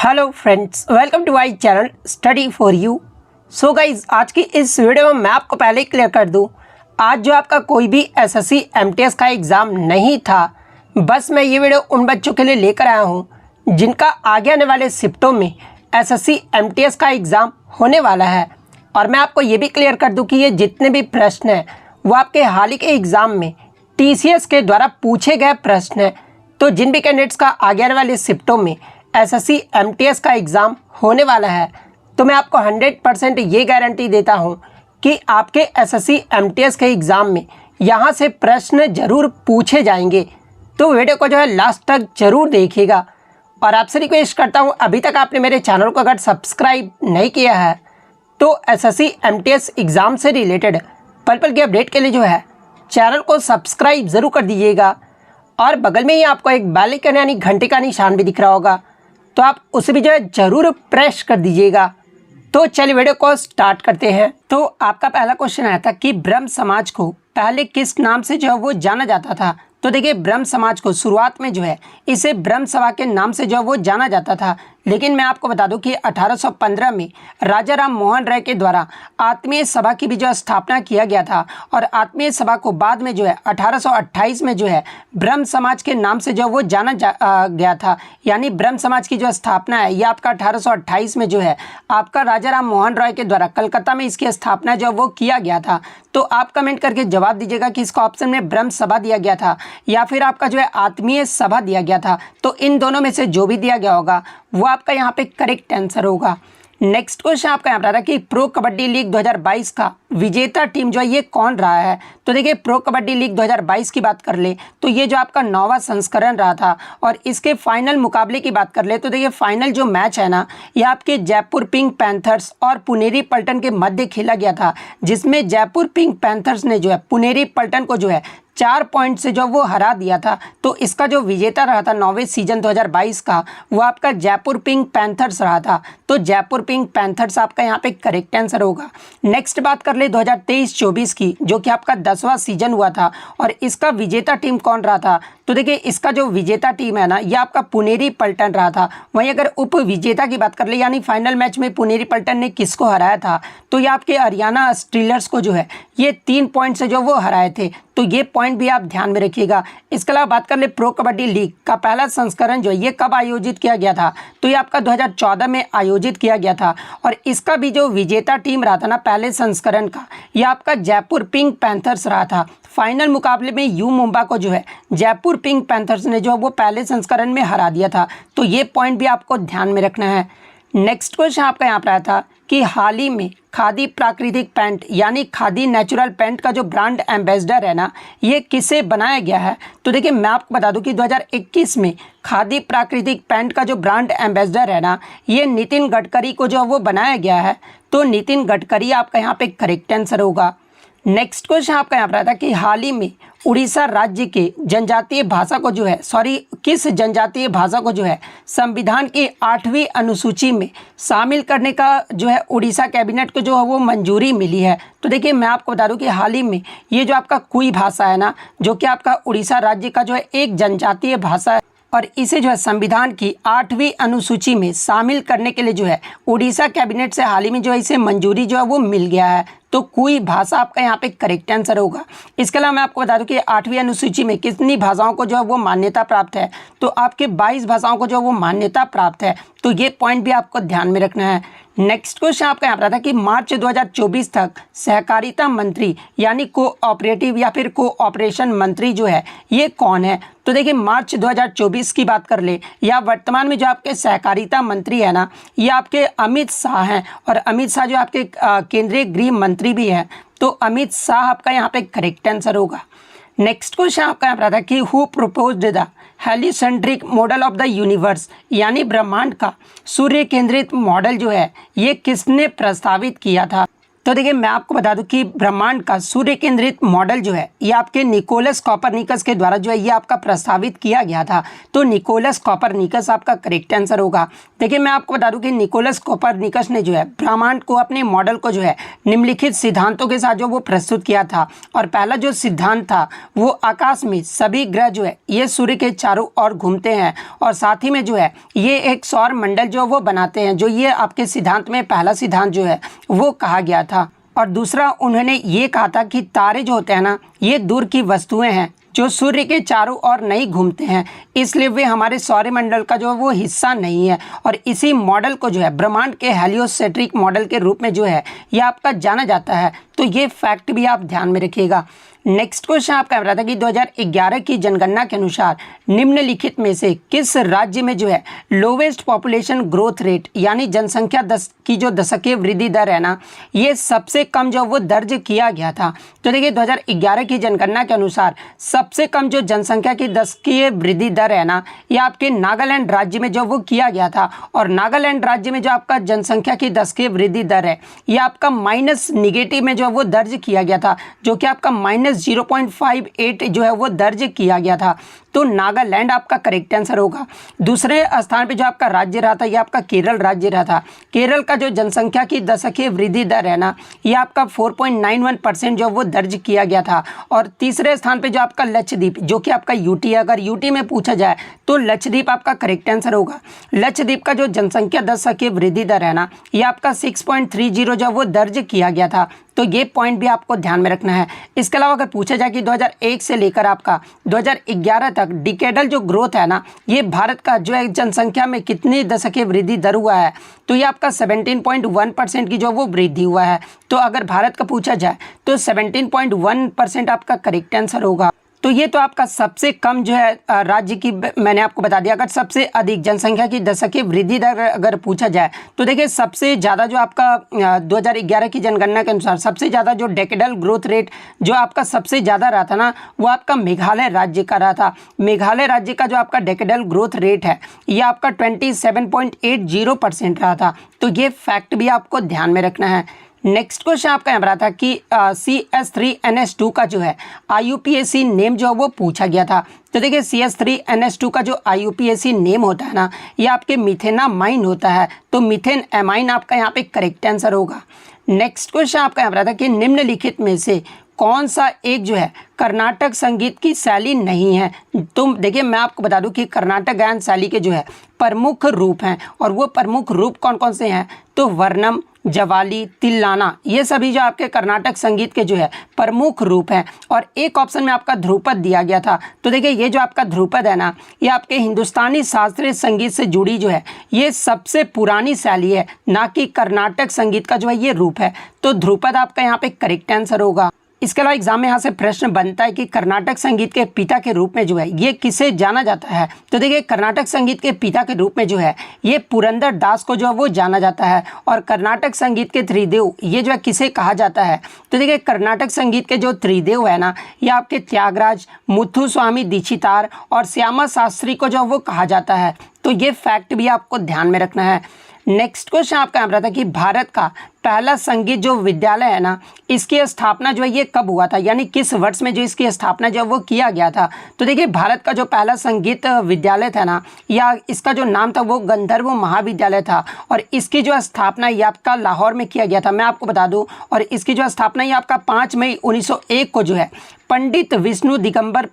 Hello friends, welcome to my channel study for you. So guys, आज की इस video में मैं आपको पहले ही क्लियर कर दूं, आज जो आपका कोई भी एसएससी एमटीएस का एग्ज़ाम नहीं था। बस मैं ये वीडियो उन बच्चों के लिए लेकर आया हूं जिनका आगे आने वाले शिफ्टों में एसएससी एमटीएस का एग्ज़ाम होने वाला है। और मैं आपको ये भी क्लियर कर दूँ कि ये जितने भी प्रश्न हैं वो आपके हाल ही के एग्ज़ाम में टीसीएस के द्वारा पूछे गए प्रश्न हैं। तो जिन भी कैंडिडेट्स का आगे आने वाले शिफ्टों में एसएससी एमटीएस का एग्ज़ाम होने वाला है, तो मैं आपको 100% ये गारंटी देता हूँ कि आपके एसएससी एमटीएस के एग्ज़ाम में यहाँ से प्रश्न ज़रूर पूछे जाएंगे। तो वीडियो को जो है लास्ट तक ज़रूर देखिएगा। और आपसे रिक्वेस्ट करता हूँ, अभी तक आपने मेरे चैनल को अगर सब्सक्राइब नहीं किया है तो एसएससी एमटीएस एग्ज़ाम से रिलेटेड पल पल की अपडेट के लिए जो है चैनल को सब्सक्राइब ज़रूर कर दीजिएगा। और बगल में ही आपको एक बेल आइकन यानी घंटे का निशान भी दिख रहा होगा, तो आप उसे भी जो है ज़रूर प्रेस कर दीजिएगा। तो चलिए वीडियो को स्टार्ट करते हैं। तो आपका पहला क्वेश्चन आया था कि ब्रह्म समाज को पहले किस नाम से जो है वो जाना जाता था। तो देखिए, ब्रह्म समाज को शुरुआत में जो है इसे ब्रह्म सभा के नाम से जो है वो जाना जाता था, लेकिन मैं आपको बता दूं कि 1815 में राजा राम मोहन राय के द्वारा आत्मीय सभा की भी जो स्थापना किया गया था। और आत्मीय सभा को बाद में जो है 1828 में जो है ब्रह्म समाज के नाम से जो वो जाना गया था। यानी ब्रह्म समाज की जो स्थापना है ये आपका 1828 में जो है आपका राजा राम मोहन राय के द्वारा कलकत्ता में इसकी स्थापना जो वो किया गया था। तो आप कमेंट करके जवाब दीजिएगा कि इसका ऑप्शन में ब्रह्म सभा दिया गया था या फिर आपका जो है आत्मीय सभा दिया गया था। तो इन दोनों में से जो भी दिया गया होगा वो आपका यहाँ पे करेक्ट आंसर होगा। नेक्स्ट क्वेश्चन आपका यहाँ पर आ रहा है कि प्रो कबड्डी लीग 2022 का विजेता टीम जो है ये कौन रहा है। तो देखिए, प्रो कबड्डी लीग 2022 की बात कर ले तो ये जो आपका 9वां संस्करण रहा था। और इसके फाइनल मुकाबले की बात कर ले तो देखिए, फाइनल जो मैच है ना ये आपके जयपुर पिंक पैंथर्स और पुनेरी पल्टन के मध्य खेला गया था, जिसमें जयपुर पिंक पैंथर्स ने जो है पुनेरी पल्टन को जो है 4 पॉइंट से जो वो हरा दिया था। तो इसका जो विजेता रहा था 9वें सीजन 2022 का वो आपका जयपुर पिंक पैंथर्स रहा था। तो जयपुर पिंक पैंथर्स आपका यहाँ पे करेक्ट आंसर होगा। नेक्स्ट बात कर ले 2023-24 की, जो कि आपका 10वां सीजन हुआ था और इसका विजेता टीम कौन रहा था। तो देखिए, इसका जो विजेता टीम है ना ये आपका पुनेरी पल्टन रहा था। वहीं अगर उप विजेता की बात कर ले यानी फाइनल मैच में पुनेरी पल्टन ने किसको हराया था, तो ये आपके हरियाणा स्टीलर्स को जो है ये 3 पॉइंट से जो वो हराए थे। तो ये पॉइंट भी आप ध्यान में रखिएगा। इसके अलावा बात कर ले प्रो कबड्डी लीग का पहला संस्करण जो है ये कब आयोजित किया गया था। तो ये आपका 2014 में आयोजित किया गया था। और इसका भी जो विजेता टीम रहा था ना पहले संस्करण का, ये आपका जयपुर पिंक पैंथर्स रहा था। फाइनल मुकाबले में यू मुंबा को जो है जयपुर पिंक पैंथर्स ने जो है वो पहले संस्करण में हरा दिया था। तो ये पॉइंट भी आपको ध्यान में रखना है। नेक्स्ट क्वेश्चन आपका यहाँ पर आया था कि हाल ही में खादी प्राकृतिक पैंट यानी खादी नेचुरल पैंट का जो ब्रांड एम्बेसडर है ना ये किसे बनाया गया है। तो देखिए, मैं आपको बता दूं कि 2021 में खादी प्राकृतिक पैंट का जो ब्रांड एम्बेसडर है ना ये नितिन गडकरी को जो वो बनाया गया है। तो नितिन गडकरी आपका यहाँ पे करेक्ट आंसर होगा। नेक्स्ट क्वेश्चन आपका यहाँ पर आता है कि हाल ही में उड़ीसा राज्य के जनजातीय भाषा को जो है किस जनजातीय भाषा को जो है संविधान की 8वीं अनुसूची में शामिल करने का जो है उड़ीसा कैबिनेट को जो है वो मंजूरी मिली है। तो देखिए, मैं आपको बता दूं कि हाल ही में ये जो आपका कुई भाषा है ना जो कि आपका उड़ीसा राज्य का जो है एक जनजातीय भाषा है और इसे जो है संविधान की 8वीं अनुसूची में शामिल करने के लिए जो है उड़ीसा कैबिनेट से हाल ही में जो है इसे मंजूरी जो है वो मिल गया है। तो कोई भाषा आपका यहाँ पे करेक्ट आंसर होगा। इसके अलावा मैं आपको बता दूं कि 8वीं अनुसूची में कितनी भाषाओं को जो है वो मान्यता प्राप्त है। तो आपके 22 भाषाओं को जो है वो मान्यता प्राप्त है। तो ये पॉइंट भी आपको ध्यान में रखना है। नेक्स्ट क्वेश्चन आपका यहाँ पर था कि मार्च 2024 तक सहकारिता मंत्री यानी कोऑपरेटिव या फिर कोऑपरेशन मंत्री जो है ये कौन है। तो देखिए, मार्च 2024 की बात कर ले या वर्तमान में जो आपके सहकारिता मंत्री है ना ये आपके अमित शाह हैं। और अमित शाह जो आपके केंद्रीय गृह मंत्री भी हैं। तो अमित शाह आपका यहाँ पे करेक्ट आंसर होगा। नेक्स्ट क्वेश्चन आपका यहाँ पर था कि who proposed the heliocentric model of the universe यानी ब्रह्मांड का सूर्य केंद्रित मॉडल जो है ये किसने प्रस्तावित किया था। तो देखिए मैं आपको बता दूं कि ब्रह्मांड का सूर्य केंद्रित मॉडल जो है ये आपके निकोलस कॉपरनिकस के द्वारा जो है ये आपका प्रस्तावित किया गया था। तो निकोलस कॉपरनिकस आपका करेक्ट आंसर होगा। देखिए मैं आपको बता दूं कि निकोलस कॉपरनिकस ने जो है ब्रह्मांड को अपने मॉडल को जो है निम्नलिखित सिद्धांतों के साथ जो वो प्रस्तुत किया था। और पहला जो सिद्धांत था वो आकाश में सभी ग्रह जो है ये सूर्य के चारों ओर घूमते हैं और साथ ही में जो है ये एक सौर मंडल जो वो बनाते हैं, जो ये आपके सिद्धांत में पहला सिद्धांत जो है वो कहा गया था। और दूसरा उन्होंने ये कहा था कि तारे जो होते हैं ना ये दूर की वस्तुएं हैं जो सूर्य के चारों ओर नहीं घूमते हैं, इसलिए वे हमारे सौरमंडल का जो है वो हिस्सा नहीं है। और इसी मॉडल को जो है ब्रह्मांड के हेलियोसेंट्रिक मॉडल के रूप में जो है ये आपका जाना जाता है। तो ये फैक्ट भी आप ध्यान में रखिएगा। नेक्स्ट क्वेश्चन आपका रहा था कि 2011 की जनगणना के अनुसार निम्नलिखित में से किस राज्य में जो है लोवेस्ट पॉपुलेशन ग्रोथ रेट यानी जनसंख्या की जो दशकीय वृद्धि दर है ना ये सबसे कम जो वो दर्ज किया गया था। तो देखिए 2011 की जनगणना के अनुसार सबसे कम जो जनसंख्या की दशकीय वृद्धि दर है ना ये आपके नागालैंड राज्य में जो वो किया गया था। और नागालैंड राज्य में जो आपका जनसंख्या की दशकीय वृद्धि दर है ये आपका माइनस निगेटिव में जो वो दर्ज किया गया था, जो कि आपका -0.58 जो है वो दर्ज किया गया था। तो नागालैंड आपका करेक्ट आंसर होगा। दूसरे स्थान पे जो आपका राज्य रहा था ये आपका केरल राज्य रहा था। केरल का जो जनसंख्या की दशकीय वृद्धि दर है ना ये आपका 4.91% जो वो दर्ज किया गया था। और तीसरे स्थान पे जो आपका लक्षद्वीप जो कि आपका यूटी है, अगर यूटी में पूछा जाए तो लक्षद्वीप आपका करेक्ट आंसर होगा। लक्षद्वीप का जो जनसंख्या दशकीय वृद्धि दर है ना ये आपका 6.30 जो वो दर्ज किया गया था। तो ये पॉइंट भी आपको ध्यान में रखना है। इसके अलावा अगर पूछा जाए कि 2001 से लेकर आपका 2011 तक डिकेडल जो ग्रोथ है ना ये भारत का जो है जनसंख्या में कितनी दशकीय वृद्धि दर हुआ है, तो ये आपका 17.1% की जो वो वृद्धि हुआ है। तो अगर भारत का पूछा जाए तो 17.1% आपका करेक्ट आंसर होगा। तो ये तो आपका सबसे कम जो है राज्य की मैंने आपको बता दिया। अगर सबसे अधिक जनसंख्या की दशकीय वृद्धि दर अगर पूछा जाए तो देखिए सबसे ज़्यादा जो आपका 2011 की जनगणना के अनुसार सबसे ज़्यादा जो डेकेडल ग्रोथ रेट जो आपका सबसे ज़्यादा रहा था ना वो आपका मेघालय राज्य का रहा था। मेघालय राज्य का जो आपका डेकेडल ग्रोथ रेट है ये आपका 27.80% रहा था। तो ये फैक्ट भी आपको ध्यान में रखना है। नेक्स्ट क्वेश्चन आपका यहाँ रहा था कि CS3NH2 का जो है IUPAC नेम जो है वो पूछा गया था। तो देखिए CS3NH2 का जो IUPAC नेम होता है ना ये आपके मिथेनामाइन होता है। तो मिथेन एमाइन आपका यहाँ पे करेक्ट आंसर होगा। नेक्स्ट क्वेश्चन आपका यहाँ रहा था कि निम्नलिखित में से कौन सा एक जो है कर्नाटक संगीत की शैली नहीं है। तो देखिए मैं आपको बता दूं कि कर्नाटक गायन शैली के जो है प्रमुख रूप हैं और वो प्रमुख रूप कौन कौन से हैं, तो वर्णम, जवाली, तिल्लाना, ये सभी जो आपके कर्नाटक संगीत के जो है प्रमुख रूप हैं। और एक ऑप्शन में आपका ध्रुपद दिया गया था। तो देखिए ये जो आपका ध्रुपद है ना ये आपके हिंदुस्तानी शास्त्रीय संगीत से जुड़ी जो है ये सबसे पुरानी शैली है, ना कि कर्नाटक संगीत का जो है ये रूप है। तो ध्रुपद आपका यहाँ पे करेक्ट आंसर होगा। इसके अलावा एग्जाम में यहाँ से प्रश्न बनता है कि कर्नाटक संगीत के पिता के रूप में जो है ये किसे जाना जाता है। तो देखिए कर्नाटक संगीत के पिता के रूप में जो है ये पुरंदर दास को जो है वो जाना जाता है। और कर्नाटक संगीत के त्रिदेव ये जो है किसे कहा जाता है, तो देखिए कर्नाटक संगीत के जो त्रिदेव है ना ये आपके त्यागराज, मुथुस्वामी दीक्षितार और श्यामा शास्त्री को जो है वो कहा जाता है। तो ये फैक्ट भी आपको ध्यान में रखना है। नेक्स्ट क्वेश्चन आपका यहाँ रहा था कि भारत का पहला संगीत जो विद्यालय है ना इसकी स्थापना जो है ये कब हुआ था, यानी किस वर्ष में जो इसकी स्थापना जो है वो किया गया था। तो देखिए भारत का जो पहला संगीत विद्यालय था ना या इसका जो नाम था वो गंधर्व महाविद्यालय था। और इसकी जो स्थापना ये आपका लाहौर में किया गया था, मैं आपको बता दूं। और इसकी जो स्थापना ये आपका 5 मई 1901 को जो है पंडित विष्णु दिगंबर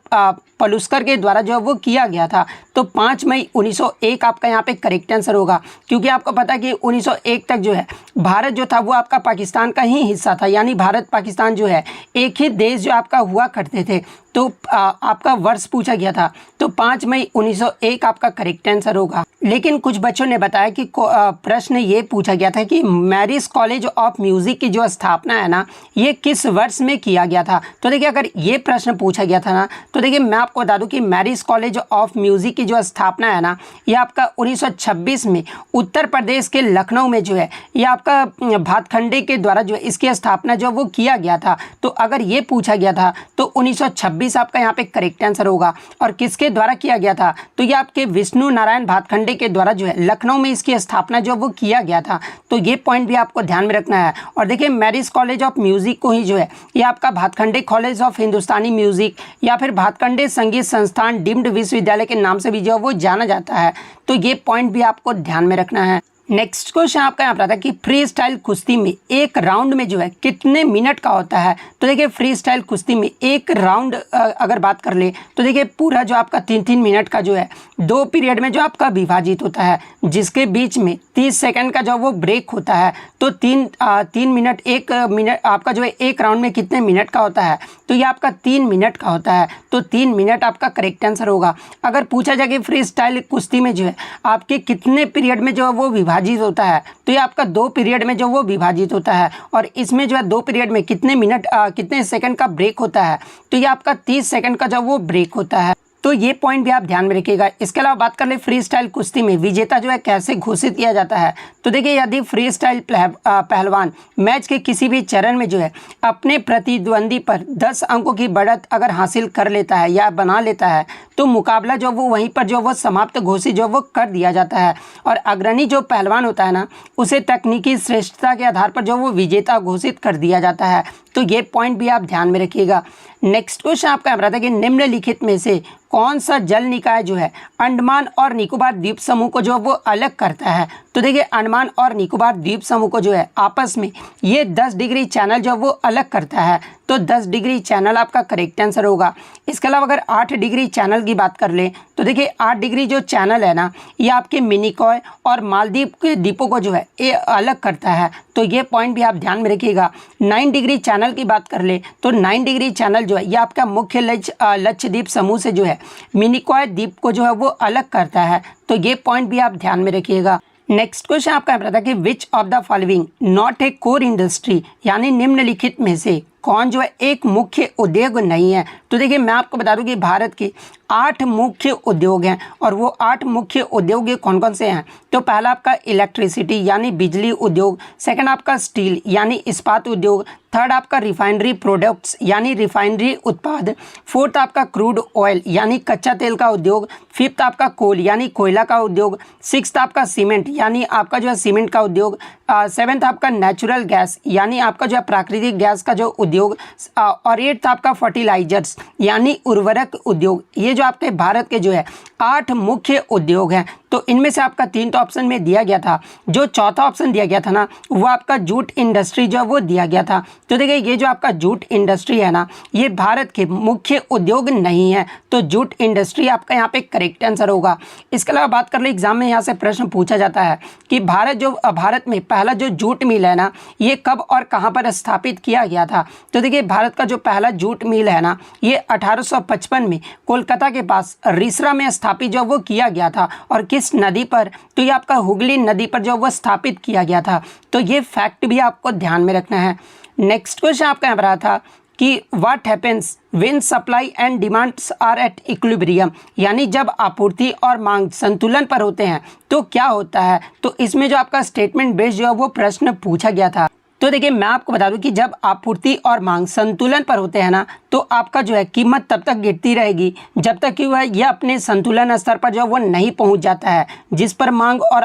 पलुस्कर के द्वारा जो है वो किया गया था। तो 5 मई 1901 आपका यहाँ पे करेक्ट आंसर होगा, क्योंकि आपको पता है कि 1901 तक जो है भारत जो था वो आपका पाकिस्तान का ही हिस्सा था, यानी भारत पाकिस्तान जो है एक ही देश जो आपका हुआ करते थे। तो आपका वर्ष पूछा गया था, तो 5 मई 1901 आपका करेक्ट आंसर होगा। लेकिन कुछ बच्चों ने बताया कि प्रश्न ये पूछा गया था कि मैरिज कॉलेज ऑफ म्यूज़िक की जो स्थापना है ना ये किस वर्ष में किया गया था। तो देखिए अगर ये प्रश्न पूछा गया था ना तो देखिए मैं आपको बता दूं कि मैरिज कॉलेज ऑफ म्यूज़िक की जो स्थापना है ना ये आपका 1926 में उत्तर प्रदेश के लखनऊ में जो है ये आपका भातखंडे के द्वारा जो है इसकी स्थापना जो वो किया गया था। तो अगर ये पूछा गया था तो 1926 आपका यहाँ पे करेक्ट आंसर होगा। और किसके द्वारा किया गया था, तो ये आपके विष्णु नारायण भातखंडे के द्वारा जो है लखनऊ में इसकी स्थापना जो वो किया गया था। तो ये पॉइंट भी आपको ध्यान में रखना है। और देखिए मैरिज कॉलेज ऑफ म्यूजिक को ही जो है ये आपका Bhatkhande college of Hindustani music या फिर भातखंडे संगीत संस्थान डीम्ड विश्वविद्यालय के नाम से भी जो वो जाना जाता है। तो ये पॉइंट भी आपको ध्यान में रखना है। नेक्स्ट क्वेश्चन आपका यहाँ पर आता है कि फ्री स्टाइल कुश्ती में एक राउंड में जो है कितने मिनट का होता है। तो देखिए फ्री स्टाइल कुश्ती में एक राउंड अगर बात कर ले तो देखिए पूरा जो आपका 3-3 मिनट का जो है 2 पीरियड में जो आपका विभाजित होता है, जिसके बीच में 30 सेकंड का जो वो ब्रेक होता है। तो 3 मिनट, 1 मिनट आपका जो है एक राउंड में कितने मिनट का होता है, तो ये आपका 3 मिनट का होता है। तो 3 मिनट आपका करेक्ट आंसर होगा। अगर पूछा जाए कि फ्री स्टाइल कुश्ती में जो है आपके कितने पीरियड में जो है वो विभाजित होता है, तो ये आपका 2 पीरियड में जो वो विभाजित होता है। और इसमें जो है 2 पीरियड में कितने मिनट कितने सेकंड का ब्रेक होता है, तो ये आपका 30 सेकंड का जो वो ब्रेक होता है। तो ये पॉइंट भी आप ध्यान में रखिएगा। इसके अलावा बात कर ले फ्री स्टाइल कुश्ती में विजेता जो है कैसे घोषित किया जाता है। तो देखिए यदि फ्री स्टाइल पहलवान मैच के किसी भी चरण में जो है अपने प्रतिद्वंदी पर 10 अंकों की बढ़त अगर हासिल कर लेता है या बना लेता है, तो मुकाबला जो वो वहीं पर जो वो समाप्त घोषित जो वो कर दिया जाता है। और अग्रणी जो पहलवान होता है ना, उसे तकनीकी श्रेष्ठता के आधार पर जो वो विजेता घोषित कर दिया जाता है। तो ये पॉइंट भी आप ध्यान में रखिएगा। नेक्स्ट क्वेश्चन आपका यहाँ था कि निम्नलिखित में से कौन सा जल निकाय जो है अंडमान और निकोबार द्वीप समूह को जो वो अलग करता है। तो देखिए अंडमान और निकोबार द्वीप समूह को जो है आपस में ये 10 डिग्री चैनल जो वो अलग करता है। तो 10 डिग्री चैनल आपका करेक्ट आंसर होगा। इसके अलावा अगर 8 डिग्री चैनल की बात कर ले तो देखिए 8 डिग्री जो चैनल है ना, ये आपके मिनिकॉय और मालदीव के द्वीपों को जो है ये अलग करता है। तो ये पॉइंट भी आप ध्यान में रखिएगा। 9 डिग्री चैनल की बात कर ले तो 9 डिग्री चैनल जो है ये आपका मुख्य लक्षद्वीप समूह से जो है मिनिकॉय द्वीप को जो है वो अलग करता है। तो ये पॉइंट भी आप ध्यान में रखिएगा। नेक्स्ट क्वेश्चन आपका पता कि which of the following not a core industry, यानी निम्नलिखित में से कौन जो है एक मुख्य उद्योग नहीं है। तो देखिए मैं आपको बता दूं कि भारत के 8 मुख्य उद्योग हैं और वो 8 मुख्य उद्योग कौन कौन से हैं। तो पहला आपका इलेक्ट्रिसिटी यानी बिजली उद्योग, सेकंड आपका स्टील यानी इस्पात उद्योग, थर्ड आपका रिफाइनरी प्रोडक्ट्स यानी रिफाइनरी उत्पाद, फोर्थ आपका क्रूड ऑयल यानी कच्चा तेल का उद्योग, फिफ्थ आपका कोल यानी कोयला का उद्योग, सिक्स्थ आपका सीमेंट यानी आपका जो है सीमेंट का उद्योग, सेवेंथ आपका नेचुरल गैस यानी आपका जो है प्राकृतिक गैस का जो उद्योग, और एट्थ आपका फर्टिलाइजर्स यानी उर्वरक उद्योग। ये जो आपके भारत के जो है 8 मुख्य उद्योग हैं। तो इनमें से आपका 3 तो ऑप्शन में दिया गया था, जो चौथा ऑप्शन दिया गया था ना वो आपका जूट इंडस्ट्री जो वो दिया गया था। तो देखिए ये जो आपका जूट इंडस्ट्री है ना, ये भारत के मुख्य उद्योग नहीं है। तो जूट इंडस्ट्री आपका यहाँ पे करेक्ट आंसर होगा। इसके अलावा बात कर ले एग्जाम में यहाँ से प्रश्न पूछा जाता है कि भारत में पहला जो जूट मिल है ना, ये कब और कहाँ पर स्थापित किया गया था। तो देखिए भारत का जो पहला जूट मिल है ना, ये 1855 में कोलकाता के पास रिसरा में स्थापित जो वो किया गया था। और किस नदी पर, तो ये आपका हुगली नदी पर जो वो स्थापित किया गया था। तो ये फैक्ट भी आपको ध्यान में रखना है। नेक्स्ट क्वेश्चन आपका यहाँ पर रहा था कि what happens when supply and demands are at equilibrium, यानी जब आपूर्ति और मांग संतुलन पर होते हैं तो क्या होता है। तो इसमें जो आपका स्टेटमेंट बेस्ड जो है वो प्रश्न पूछा गया था। तो देखिए मैं आपको बता दूं कि जब आपूर्ति और मांग संतुलन पर होते हैं ना, तो आपका जो है कीमत तब तक गिरती रहेगी जब तक कि वह यह अपने संतुलन स्तर पर जो वो नहीं पहुंच जाता है, जिस पर मांग और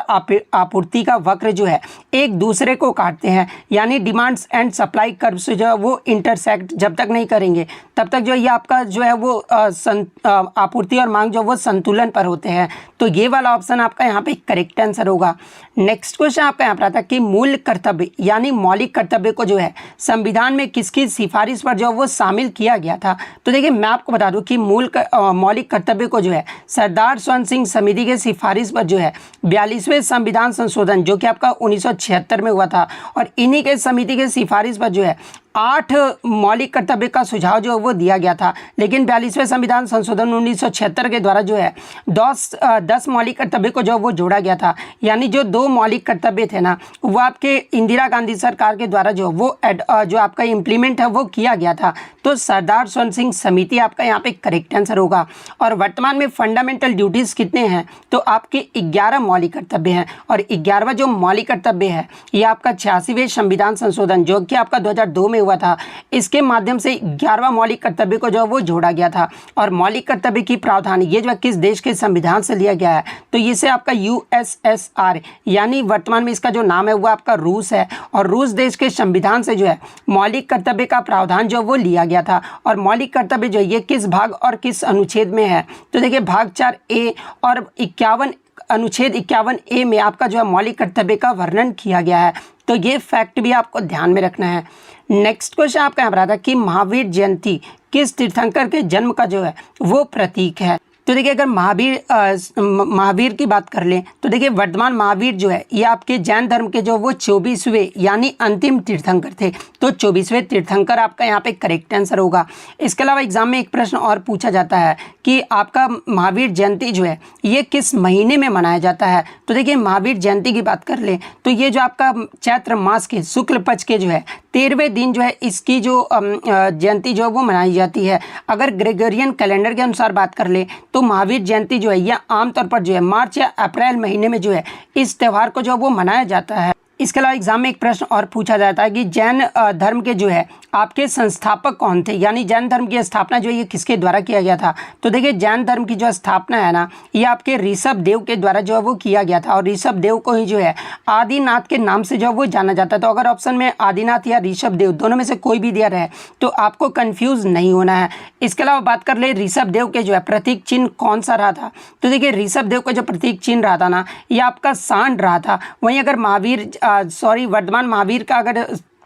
आपूर्ति का वक्र जो है एक दूसरे को काटते हैं। यानी डिमांड्स एंड सप्लाई कर्व से जो है वो इंटरसेक्ट जब तक नहीं करेंगे तब तक जो ये आपका जो है वो आपूर्ति और मांग जो वो संतुलन पर होते हैं। तो ये वाला ऑप्शन आपका यहाँ पे करेक्ट आंसर होगा। नेक्स्ट क्वेश्चन आपका यहाँ पर आता है कि मूल कर्तव्य यानी मौलिक कर्तव्य को जो है संविधान में किसकी सिफारिश पर जो वो शामिल किया गया था। तो देखिए मैं आपको बता दूं कि मौलिक कर्तव्य को जो है सरदार स्वर्ण सिंह समिति के सिफारिश पर जो है 42वें संविधान संशोधन जो कि आपका 1976 में हुआ था, और इन्हीं के समिति के सिफारिश पर जो है 8 मौलिक कर्तव्य का सुझाव जो वो दिया गया था। लेकिन 42वें संविधान संशोधन 1976 के द्वारा जो है 10 मौलिक कर्तव्य को जो वो जोड़ा गया था। यानी जो 2 मौलिक कर्तव्य थे ना, वो आपके इंदिरा गांधी सरकार के द्वारा जो आपका इम्प्लीमेंट है वो किया गया था। तो सरदार स्वर्ण सिंह समिति आपका यहाँ पे करेक्ट आंसर होगा। और वर्तमान में फंडामेंटल ड्यूटीज़ कितने हैं, तो आपके 11 मौलिक कर्तव्य हैं। और 11वां जो मौलिक कर्तव्य है ये आपका 86वें संविधान संशोधन जो कि आपका 2002 में हुआ था, इसके माध्यम से 11वां मौलिक कर्तव्य को जो है वो जोड़ा गया था। और मौलिक कर्तव्य की प्रावधान ये जो है किस देश के संविधान से लिया गया है, तो इसे आपका USSR यानी वर्तमान में इसका जो नाम है वो आपका रूस है। और रूस देश के संविधान से जो है मौलिक कर्तव्य का प्रावधान जो वो लिया गया था। और मौलिक कर्तव्य जो ये किस भाग और किस अनुच्छेद में है, तो देखिए भाग 4A और 51 अनुच्छेद 51A में आपका जो है मौलिक कर्तव्य का वर्णन किया गया है। तो ये फैक्ट भी आपको ध्यान में रखना है। नेक्स्ट क्वेश्चन आपका यहाँ पर आता है कि महावीर जयंती किस तीर्थंकर के जन्म का जो है वो प्रतीक है। तो देखिए अगर महावीर की बात कर लें तो देखिए वर्तमान महावीर जो है ये आपके जैन धर्म के जो वो 24वें यानी अंतिम तीर्थंकर थे। तो 24वें तीर्थंकर आपका यहाँ पे करेक्ट आंसर होगा। इसके अलावा एग्जाम में एक प्रश्न और पूछा जाता है कि आपका महावीर जयंती जो है ये किस महीने में मनाया जाता है। तो देखिए महावीर जयंती की बात कर लें तो ये जो आपका चैत्र मास के शुक्ल पक्ष के जो है 13वें दिन जो है इसकी जो जयंती जो है वो मनाई जाती है। अगर ग्रेगोरियन कैलेंडर के अनुसार बात कर ले तो महावीर जयंती जो है यह आमतौर पर जो है मार्च या अप्रैल महीने में जो है इस त्यौहार को जो है वो मनाया जाता है। इसके अलावा एग्जाम में एक प्रश्न और पूछा जाता है कि जैन धर्म के जो है आपके संस्थापक कौन थे, यानी जैन धर्म की स्थापना जो है ये किसके द्वारा किया गया था। तो देखिए जैन धर्म की जो स्थापना है ना ये आपके ऋषभ देव के द्वारा जो है वो किया गया था। और ऋषभ देव को ही जो है आदिनाथ के नाम से जो है वो जाना जाता है। तो अगर ऑप्शन में आदिनाथ या ऋषभ देव दोनों में से कोई भी दिया रहे तो आपको कन्फ्यूज़ नहीं होना है। इसके अलावा बात कर ले ऋषभ देव के जो है प्रतीक चिन्ह कौन सा रहा था। तो देखिए ऋषभ देव का जो प्रतीक चिन्ह रहा था ना ये आपका सांड रहा था। वहीं अगर वर्धमान महावीर का अगर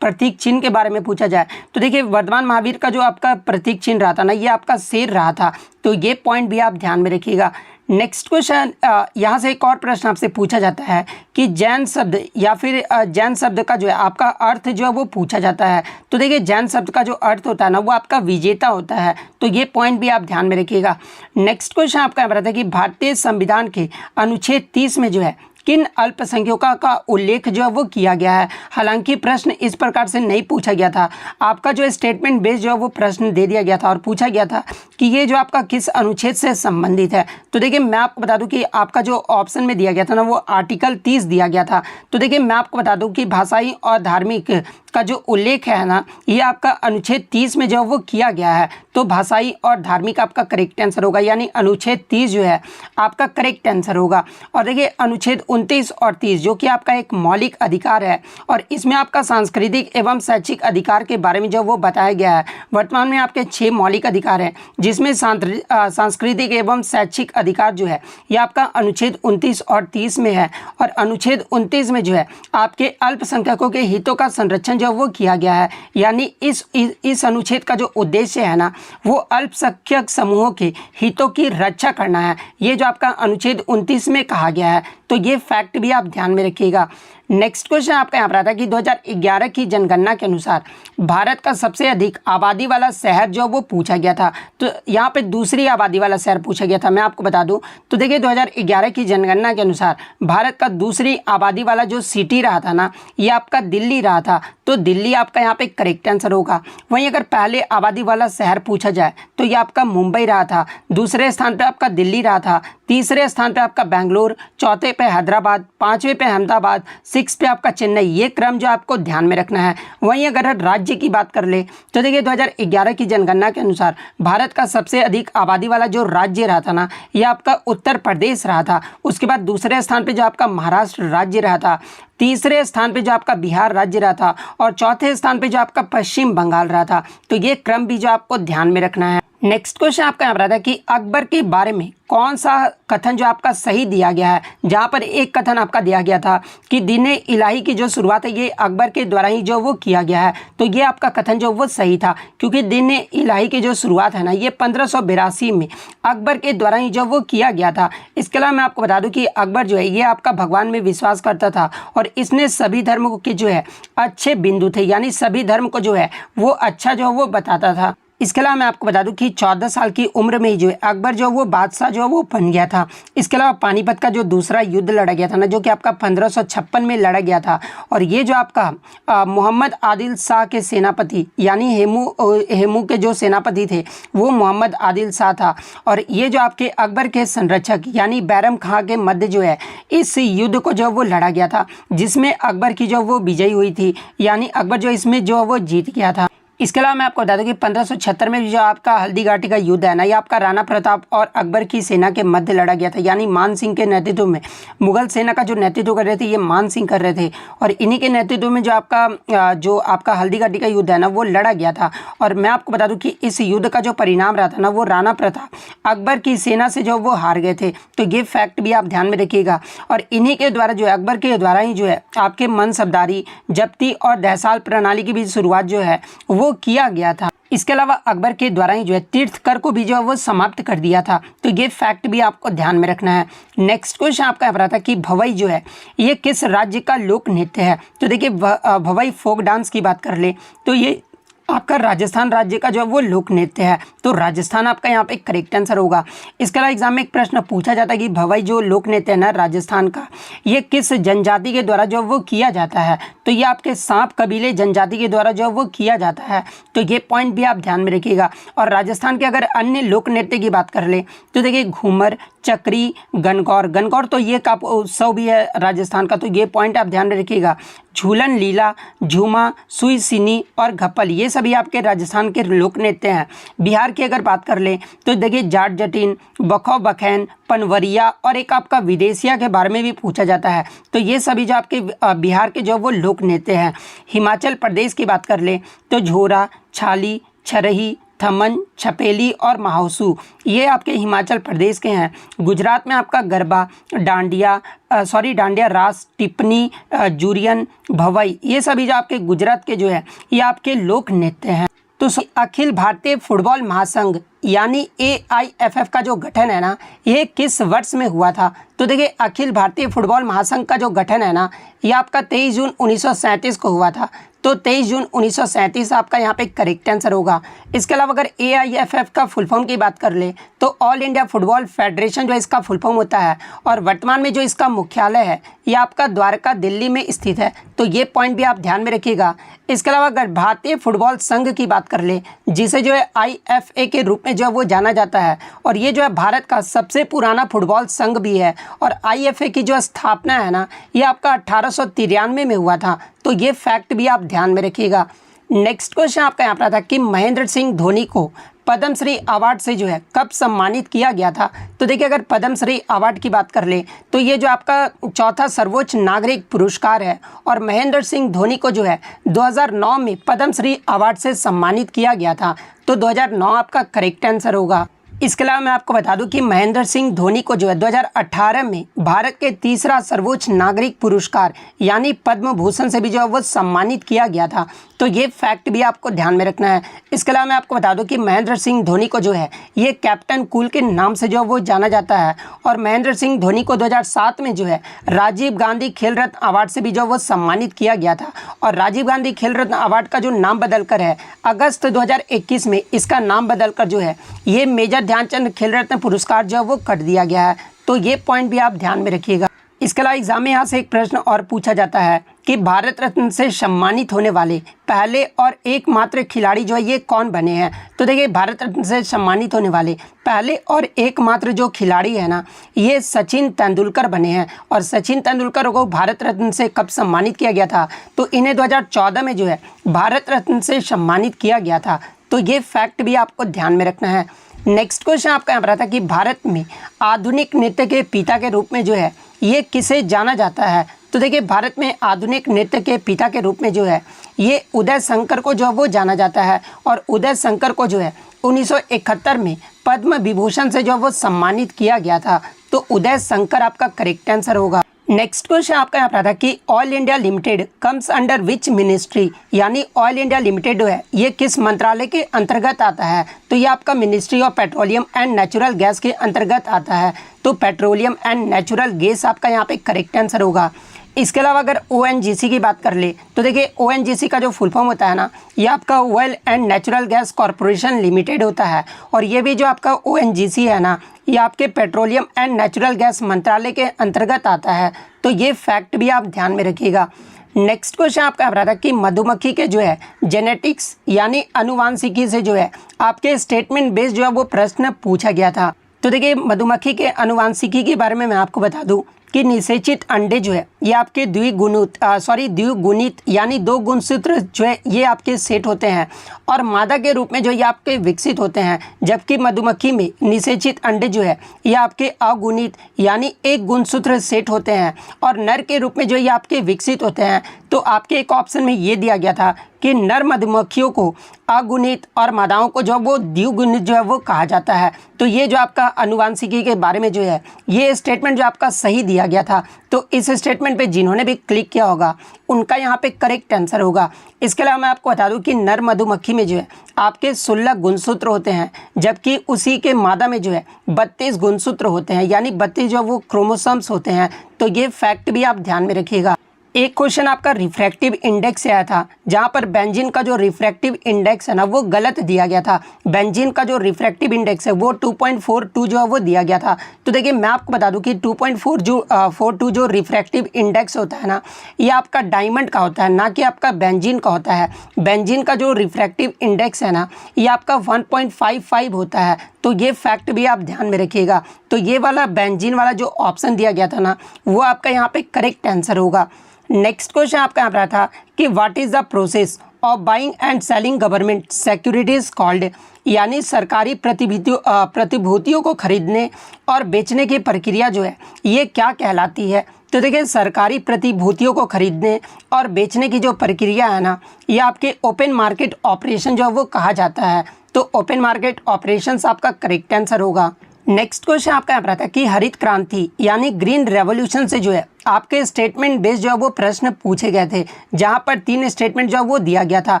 प्रतीक चिन्ह के बारे में पूछा जाए तो देखिए वर्धमान महावीर का जो आपका प्रतीक चिन्ह रहा था ना ये आपका शेर रहा था। तो ये पॉइंट भी आप ध्यान में रखिएगा। नेक्स्ट क्वेश्चन यहाँ से एक और प्रश्न आपसे पूछा जाता है कि जैन शब्द या फिर जैन शब्द का जो है आपका अर्थ जो है वो पूछा जाता है। तो देखिए जैन शब्द का जो अर्थ होता है ना वो आपका विजेता होता है। तो ये पॉइंट भी आप ध्यान में रखिएगा। नेक्स्ट क्वेश्चन आपका यहाँ पर आता है कि भारतीय संविधान के अनुच्छेद 30 में जो है किन अल्पसंख्यकों का उल्लेख जो है वो किया गया है। हालांकि प्रश्न इस प्रकार से नहीं पूछा गया था, आपका जो स्टेटमेंट बेस्ड जो है वो प्रश्न दे दिया गया था और पूछा गया था कि ये जो आपका किस अनुच्छेद से संबंधित है। तो देखिए मैं आपको बता दूं कि आपका जो ऑप्शन में दिया गया था ना वो आर्टिकल 30 दिया गया था। तो देखिए मैं आपको बता दूं कि भाषाई और धार्मिक का जो उल्लेख है ना ये आपका अनुच्छेद 30 में जो वो किया गया है। तो भाषाई और धार्मिक आपका करेक्ट आंसर होगा, यानी अनुच्छेद 30 जो है आपका करेक्ट आंसर होगा। और देखिए अनुच्छेद 29 और 30 जो कि आपका एक मौलिक अधिकार है और इसमें आपका सांस्कृतिक एवं शैक्षिक अधिकार के बारे में जो वो बताया गया है। वर्तमान में आपके 6 मौलिक अधिकार हैं जिसमें सांस्कृतिक एवं शैक्षिक अधिकार जो है ये आपका अनुच्छेद 29 और 30 में है। और अनुच्छेद 29 में जो है आपके अल्पसंख्यकों के हितों का संरक्षण जो वो किया गया है, यानी इस अनुच्छेद का जो उद्देश्य है ना वो अल्पसंख्यक समूहों के हितों की रक्षा करना है। ये जो आपका अनुच्छेद 29 में कहा गया है। तो ये फैक्ट भी आप ध्यान में रखिएगा। नेक्स्ट क्वेश्चन आपका यहाँ पर आता है कि 2011 की जनगणना के अनुसार भारत का सबसे अधिक आबादी वाला शहर जो वो पूछा गया था। तो यहाँ पे दूसरी आबादी वाला शहर पूछा गया था। मैं आपको बता दूं तो देखिए 2011 की जनगणना के अनुसार भारत का दूसरी आबादी वाला जो सिटी रहा था ना ये आपका दिल्ली रहा था। तो दिल्ली आपका यहाँ पे करेक्ट आंसर होगा। वहीं अगर पहले आबादी वाला शहर पूछा जाए तो ये आपका मुंबई रहा था, दूसरे स्थान पर आपका दिल्ली रहा था, तीसरे स्थान पर आपका बेंगलोर, चौथे पे हैदराबाद, पाँचवें पे अहमदाबाद, 6 पे आपका चेन्नई। ये क्रम जो आपको ध्यान में रखना है। वहीं अगर राज्य की बात कर ले तो देखिए 2011 की जनगणना के अनुसार भारत का सबसे अधिक आबादी वाला जो राज्य रहा था ना ये आपका उत्तर प्रदेश रहा था। उसके बाद दूसरे स्थान पे जो आपका महाराष्ट्र राज्य रहा था, तीसरे स्थान पे जो आपका बिहार राज्य रहा था और चौथे स्थान पे जो आपका पश्चिम बंगाल रहा था। तो ये क्रम भी जो आपको ध्यान में रखना है। नेक्स्ट क्वेश्चन आपका यहाँ पर आता है कि अकबर के बारे में कौन सा कथन जो आपका सही दिया गया है। जहाँ पर एक कथन आपका दिया गया था कि दीन इलाही की जो शुरुआत है ये अकबर के द्वारा ही जो वो किया गया है। तो ये आपका कथन जो वो सही था, क्योंकि दीन इलाही की जो शुरुआत है ना ये 1582 में अकबर के द्वारा ही जो वो किया गया था। इसके अलावा मैं आपको बता दूं कि अकबर जो है ये आपका भगवान में विश्वास करता था और इसने सभी धर्म के जो है अच्छे बिंदु थे, यानी सभी धर्म को जो है वो अच्छा जो वो बताता था। इसके अलावा मैं आपको बता दूं कि 14 साल की उम्र में ही जो है अकबर जो वो बादशाह जो वो बन गया था। इसके अलावा पानीपत का जो दूसरा युद्ध लड़ा गया था ना, जो कि आपका 1556 में लड़ा गया था, और ये जो आपका मोहम्मद आदिल शाह के सेनापति यानी हेमू के जो सेनापति थे वो मोहम्मद आदिल शाह था। और ये जो आपके अकबर के संरक्षक यानी बैरम खां के मध्य जो है इस युद्ध को जो वो लड़ा गया था, जिसमें अकबर की जो वो विजयी हुई थी, यानी अकबर जो इसमें जो वो जीत गया था। इसके अलावा मैं आपको बता दूं कि 1576 में जो आपका हल्दी घाटी का युद्ध है ना, ये आपका राणा प्रताप और अकबर की सेना के मध्य लड़ा गया था, यानी मान सिंह के नेतृत्व में। मुगल सेना का जो नेतृत्व कर रहे थे ये मान सिंह कर रहे थे, और इन्हीं के नेतृत्व में जो आपका हल्दी घाटी का युद्ध है ना वो लड़ा गया था। और मैं आपको बता दूं कि इस युद्ध का जो परिणाम रहा था ना, वो राणा प्रताप अकबर की सेना से जो वो हार गए थे। तो ये फैक्ट भी आप ध्यान में रखिएगा। और इन्हीं के द्वारा जो है अकबर के द्वारा ही जो है आपके मनसबदारी, जब्ती और दहसाल प्रणाली की भी शुरुआत जो है वो किया गया था। इसके अलावा अकबर के द्वारा ही जो है तीर्थ कर को भी जो है वो समाप्त कर दिया था। तो ये फैक्ट भी आपको ध्यान में रखना है। नेक्स्ट क्वेश्चन आपका यहाँ पर आता है कि भवई जो है ये किस राज्य का लोक नृत्य है। तो देखिए भवई फोक डांस की बात कर ले तो ये आपका राजस्थान राज्य का जो है वो लोक नृत्य है। तो राजस्थान आपका यहाँ पे करेक्ट आंसर होगा। इसके अलावा एग्जाम में एक प्रश्न पूछा जाता है कि भवई जो लोक नृत्य है ना राजस्थान का, ये किस जनजाति के द्वारा जो वो किया जाता है। तो ये आपके सांप कबीले जनजाति के द्वारा जो वो किया जाता है। तो ये पॉइंट भी आप ध्यान में रखिएगा। और राजस्थान के अगर अन्य लोक नृत्य की बात कर ले तो देखिए घूमर, चक्री, गणगौर तो ये का उत्सव भी है राजस्थान का, तो ये पॉइंट आप ध्यान में रखिएगा। झूलन, लीला, झूमा, सुई सिनी और घप्पल ये सभी आपके राजस्थान के लोक नृत्य हैं। बिहार की अगर बात कर लें तो देखिए जाट जटिन, बखौ बखैन, पनवरिया और एक आपका विदेशिया के बारे में भी पूछा जाता है। तो ये सभी जो आपके बिहार के जो वो लोक नृत्य हैं। हिमाचल प्रदेश की बात कर लें तो झोरा, छाली, छरही, थमन, छपेली और महासू ये आपके हिमाचल प्रदेश के हैं। गुजरात में आपका गरबा, डांडिया रास, टिप्पणी, जूरियन, भवई ये सभी जो आपके गुजरात के जो है ये आपके लोक नृत्य हैं। तो अखिल भारतीय फुटबॉल महासंघ यानी AIFF का जो गठन है ना ये किस वर्ष में हुआ था। तो देखिए अखिल भारतीय फुटबॉल महासंघ का जो गठन है ना ये आपका 23 जून 1937 को हुआ था। तो 23 जून 1937 आपका यहाँ पे करेक्ट आंसर होगा। इसके अलावा अगर AIFF का फुल फॉर्म की बात कर ले तो ऑल इंडिया फुटबॉल फेडरेशन जो इसका फुल फॉर्म होता है, और वर्तमान में जो इसका मुख्यालय है ये आपका द्वारका दिल्ली में स्थित है। तो ये पॉइंट भी आप ध्यान में रखिएगा। इसके अलावा अगर भारतीय फुटबॉल संघ की बात कर ले जिसे जो है IFA के रूप में जो वो जाना जाता है, और ये जो है भारत का सबसे पुराना फुटबॉल संघ भी है, और IFA की जो स्थापना है ना ये आपका 1893 में हुआ था। तो ये फैक्ट भी आप ध्यान में रखिएगा। नेक्स्ट क्वेश्चन आपका यहाँ पर आता है कि महेंद्र सिंह धोनी को पद्मश्री अवार्ड से जो है कब सम्मानित किया गया था। तो देखिए अगर पद्मश्री अवार्ड की बात कर ले तो ये जो आपका चौथा सर्वोच्च नागरिक पुरस्कार है, और महेंद्र सिंह धोनी को जो है 2009 में पद्मश्री अवार्ड से सम्मानित किया गया था। तो 2009 आपका करेक्ट आंसर होगा। इसके अलावा मैं आपको बता दूं कि महेंद्र सिंह धोनी को जो है 2018 में भारत के तीसरा सर्वोच्च नागरिक पुरस्कार यानी पद्म भूषण से भी जो है वो सम्मानित किया गया था। तो ये फैक्ट भी आपको ध्यान में रखना है। इसके अलावा मैं आपको बता दूं कि महेंद्र सिंह धोनी को जो है ये कैप्टन कूल के नाम से जो वो जाना जाता है, और महेंद्र सिंह धोनी को 2007 में जो है राजीव गांधी खेल रत्न अवार्ड से भी जो वो सम्मानित किया गया था। और राजीव गांधी खेल रत्न अवार्ड का जो नाम बदलकर है अगस्त 2021 में इसका नाम बदलकर जो है ये मेजर ध्यानचंद खेल रत्न पुरस्कार जो है वो कर दिया गया है। तो ये पॉइंट भी आप ध्यान में रखिएगा। इसके अलावा एग्जाम में यहाँ से एक प्रश्न और पूछा जाता है कि भारत रत्न से सम्मानित होने वाले पहले और एकमात्र खिलाड़ी जो है ये कौन बने हैं। तो देखिए भारत रत्न से सम्मानित होने वाले पहले और एकमात्र जो खिलाड़ी है ना ये सचिन तेंदुलकर बने हैं। और सचिन तेंदुलकर को भारत रत्न से कब सम्मानित किया गया था, तो इन्हें 2014 में जो है भारत रत्न से सम्मानित किया गया था। तो ये फैक्ट भी आपको ध्यान में रखना है। नेक्स्ट क्वेश्चन आपका यहाँ पर था कि भारत में आधुनिक नृत्य के पिता के रूप में जो है ये किसे जाना जाता है। तो देखिए भारत में आधुनिक नृत्य के पिता के रूप में जो है ये उदय शंकर को जो वो जाना जाता है, और उदय शंकर को जो है 1971 में पद्म विभूषण से जो वो सम्मानित किया गया था। तो उदय शंकर आपका करेक्ट आंसर होगा। नेक्स्ट क्वेश्चन आपका यहाँ पर था कि all India limited comes under which ministry, यानी ऑल इंडिया लिमिटेड जो है ये किस मंत्रालय के अंतर्गत आता है। तो ये आपका ministry of petroleum and natural gas के अंतर्गत आता है। तो पेट्रोलियम एंड नेचुरल गैस आपका यहाँ पे करेक्ट आंसर होगा। इसके अलावा अगर ONGC की बात कर ले तो देखिए ONGC का जो फुल फॉर्म होता है ना, ये आपका oil and natural gas corporation limited होता है। और ये भी जो आपका ONGC है ना, ये आपके पेट्रोलियम एंड नेचुरल गैस मंत्रालय के अंतर्गत आता है। तो ये फैक्ट भी आप ध्यान में रखिएगा। नेक्स्ट क्वेश्चन आपका रहा था कि मधुमक्खी के जो है जेनेटिक्स यानी अनुवांशिकी से जो है आपके स्टेटमेंट बेस्ड जो है वो प्रश्न पूछा गया था। तो देखिए मधुमक्खी के अनुवांशिकी के बारे में मैं आपको बता दूं कि निषेचित अंडे जो है ये आपके द्विगुणित यानी दो गुणसूत्र जो है ये आपके सेट होते हैं और मादा के रूप में जो ये आपके विकसित होते हैं, जबकि मधुमक्खी में निषेचित अंडे जो है ये आपके अगुणित यानी एक गुणसूत्र सेट होते हैं और नर के रूप में जो ये आपके विकसित होते हैं। तो आपके एक ऑप्शन में ये दिया गया था कि नर मधुमक्खियों को अगुणित और मादाओं को जो वो द्विगुणित जो है वो कहा जाता है। तो ये जो आपका अनुवांशिकी के बारे में जो है ये स्टेटमेंट जो आपका सही दिया गया था। तो इस स्टेटमेंट पे जिन्होंने भी क्लिक किया होगा उनका यहाँ पे करेक्ट आंसर होगा। इसके अलावा मैं आपको बता दूं कि नर मधुमक्खी में जो है आपके 16 गुणसूत्र होते हैं, जबकि उसी के मादा में जो है 32 गुणसूत्र होते हैं, यानी 32 जो वो क्रोमोसोम्स होते हैं। तो ये फैक्ट भी आप ध्यान में रखिएगा। एक क्वेश्चन आपका रिफ्रैक्टिव इंडेक्स से आया था, जहां पर बेंजीन का जो रिफ्रैक्टिव इंडेक्स है ना वो गलत दिया गया था। बेंजीन का जो रिफ्रैक्टिव इंडेक्स है वो 2.42 जो है वो दिया गया था। तो देखिए मैं आपको बता दूं कि 2.42 जो रिफ्रैक्टिव इंडेक्स होता है ना, ये आपका डायमंड का होता है, ना कि आपका बेंजीन का होता है। बेंजीन का जो रिफ्रैक्टिव इंडेक्स है ना ये आपका 1.55 होता है। तो ये फैक्ट भी आप ध्यान में रखिएगा। तो ये वाला बेंजीन वाला जो ऑप्शन दिया गया था ना वो आपका यहाँ पे करेक्ट आंसर होगा। नेक्स्ट क्वेश्चन आपका यहाँ पर था कि what is the process of buying and selling government securities called, यानी सरकारी प्रतिभूतियों को खरीदने और बेचने की प्रक्रिया जो है ये क्या कहलाती है। तो देखिए सरकारी प्रतिभूतियों को खरीदने और बेचने की जो प्रक्रिया है ना ये आपके ओपन मार्केट ऑपरेशन जो है वो कहा जाता है। तो ओपन मार्केट ऑपरेशंस आपका करेक्ट आंसर होगा। नेक्स्ट क्वेश्चन आपका यहाँ पर था कि हरित क्रांति यानी ग्रीन रेवोल्यूशन से जो है आपके स्टेटमेंट बेस्ड जो है वो प्रश्न पूछे गए थे, जहां पर 3 स्टेटमेंट जो है वो दिया गया था।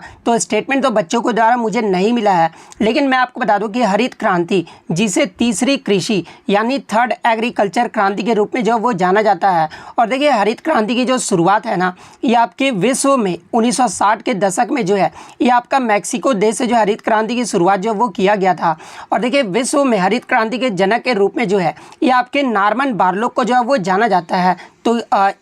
तो स्टेटमेंट तो बच्चों को द्वारा मुझे नहीं मिला है, लेकिन मैं आपको बता दूं कि हरित क्रांति जिसे तीसरी कृषि यानी थर्ड एग्रीकल्चर क्रांति के रूप में जो वो जाना जाता है। और देखिए हरित क्रांति की जो शुरुआत है ना ये आपके विश्व में 1960 के दशक में जो है ये आपका मैक्सिको देश से जो हरित क्रांति की शुरुआत जो वो किया गया था। और देखिए विश्व में हरित क्रांति के जनक के रूप में जो है ये आपके नॉर्मन बोरलॉग को जो है वो जाना जाता है। तो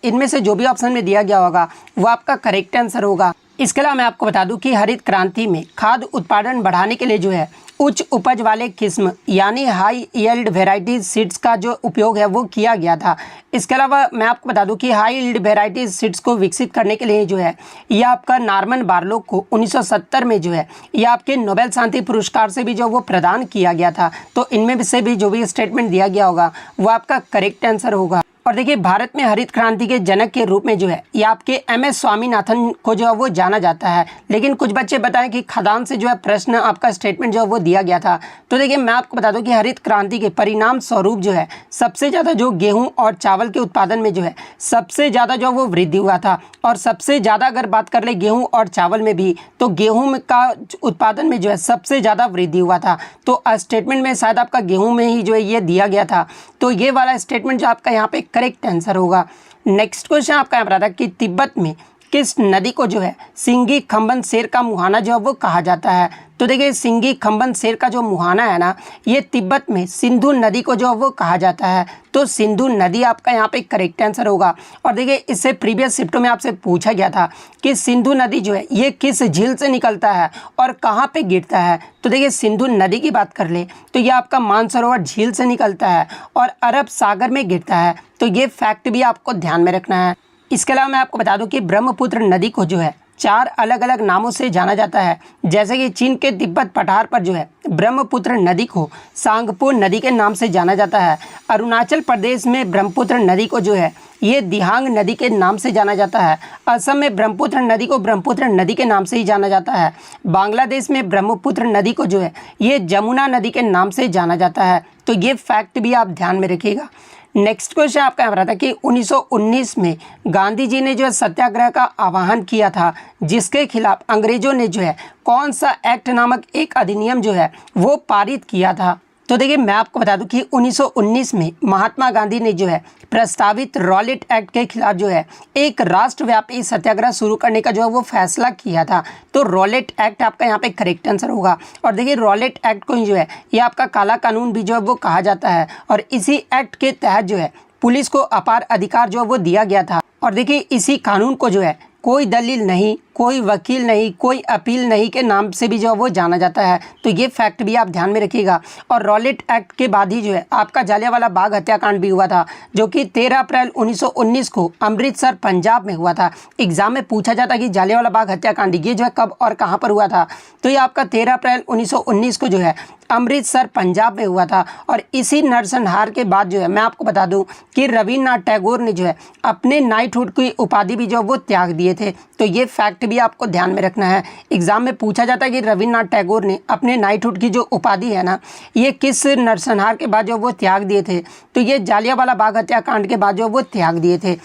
इनमें से जो भी ऑप्शन में दिया गया होगा वो आपका करेक्ट आंसर होगा। इसके अलावा मैं आपको बता दूं कि हरित क्रांति में खाद्य उत्पादन बढ़ाने के लिए जो है उच्च उपज वाले किस्म यानी हाई यील्ड वेराइटीज सीड्स का जो उपयोग है वो किया गया था। इसके अलावा मैं आपको बता दूं कि हाई यील्ड वेराइटीज सीड्स को विकसित करने के लिए जो है ये आपका नॉर्मन बोरलॉग को 1970 में जो है ये आपके नोबेल शांति पुरस्कार से भी जो वो प्रदान किया गया था। तो इनमें से भी जो भी स्टेटमेंट दिया गया होगा वो आपका करेक्ट आंसर होगा। और देखिए भारत में हरित क्रांति के जनक के रूप में जो है ये आपके MS स्वामीनाथन को जो है वो जाना जाता है। लेकिन कुछ बच्चे बताएं कि खदान से जो है प्रश्न आपका स्टेटमेंट जो है वो दिया गया था। तो देखिए मैं आपको बता दूं कि हरित क्रांति के परिणाम स्वरूप जो है सबसे ज़्यादा जो गेहूं और चावल के उत्पादन में जो है सबसे ज़्यादा जो वो वृद्धि हुआ था। और सबसे ज़्यादा अगर बात कर ले गेहूँ और चावल में भी तो गेहूँ का उत्पादन में जो है सबसे ज़्यादा वृद्धि हुआ था। तो स्टेटमेंट में शायद आपका गेहूँ में ही जो है ये दिया गया था। तो ये वाला स्टेटमेंट जो आपका यहाँ पे करेक्ट आंसर होगा। नेक्स्ट क्वेश्चन आपका यहाँ पर आता है कि तिब्बत में किस नदी को जो है सिंगी खंबन शेर का मुहाना जो है वो कहा जाता है। तो देखिए सिंगी खंबन शेर का जो मुहाना है ना ये तिब्बत में सिंधु नदी को जो है वो कहा जाता है। तो सिंधु नदी आपका यहाँ पे करेक्ट आंसर होगा। और देखिए इससे प्रीवियस शिफ्टों में आपसे पूछा गया था कि सिंधु नदी जो है ये किस झील से निकलता है और कहाँ पे गिरता है। तो देखिए सिंधु नदी की बात कर ले तो ये आपका मानसरोवर झील से निकलता है और अरब सागर में गिरता है। तो ये फैक्ट भी आपको ध्यान में रखना है। इसके अलावा मैं आपको बता दूं कि ब्रह्मपुत्र नदी को जो है 4 अलग अलग नामों से जाना जाता है। जैसे कि चीन के तिब्बत पठार पर जो है ब्रह्मपुत्र नदी को सांगपो नदी के नाम से जाना जाता है। अरुणाचल प्रदेश में ब्रह्मपुत्र नदी को जो है ये दिहांग नदी के नाम से जाना जाता है। असम में ब्रह्मपुत्र नदी को ब्रह्मपुत्र नदी के नाम से ही जाना जाता है। बांग्लादेश में ब्रह्मपुत्र नदी को जो है ये जमुना नदी के नाम से जाना जाता है। तो ये फैक्ट भी आप ध्यान में रखिएगा। नेक्स्ट क्वेश्चन आपका यहाँ पर था कि 1919 में गांधी जी ने जो है सत्याग्रह का आह्वान किया था, जिसके खिलाफ अंग्रेजों ने जो है कौन सा एक्ट नामक एक अधिनियम जो है वो पारित किया था। तो देखिए मैं आपको बता दूं कि 1919 में महात्मा गांधी ने जो है प्रस्तावित रॉलेट एक्ट के खिलाफ जो है एक राष्ट्रव्यापी सत्याग्रह शुरू करने का जो है वो फैसला किया था। तो रॉलेट एक्ट आपका यहाँ पे करेक्ट आंसर होगा। और देखिए रॉलेट एक्ट को जो है ये आपका काला कानून भी जो है वो कहा जाता है। और इसी एक्ट के तहत जो है पुलिस को अपार अधिकार जो है वो दिया गया था। और देखिए इसी कानून को जो है कोई दलील नहीं, कोई वकील नहीं, कोई अपील नहीं के नाम से भी जो है वो जाना जाता है। तो ये फैक्ट भी आप ध्यान में रखिएगा। और रॉलेट एक्ट के बाद ही जो है आपका जलियांवाला बाग हत्याकांड भी हुआ था, जो कि 13 अप्रैल 1919 को अमृतसर पंजाब में हुआ था। एग्जाम में पूछा जाता है कि जलियांवाला बाग हत्याकांड ये जो है कब और कहाँ पर हुआ था। तो ये आपका 13 अप्रैल 1919 को जो है अमृतसर पंजाब में हुआ था। और इसी नरसंहार के बाद जो है मैं आपको बता दूं कि रविन्द्रनाथ टैगोर ने जो है अपने नाइटहुड की उपाधि भी जो वो त्याग दिए थे। तो ये फैक्ट भी आपको ध्यान में रखना है। एग्जाम में पूछा जाता है कि रविन्द्रनाथ टैगोर ने अपने नाइटहुड की जो उपाधि है ना, ये किस नरसंहार के बाद जो वो त्याग दिए थे। तो ये जलियांवाला बाग हत्याकांड के बाद जो वो त्याग दिए थे।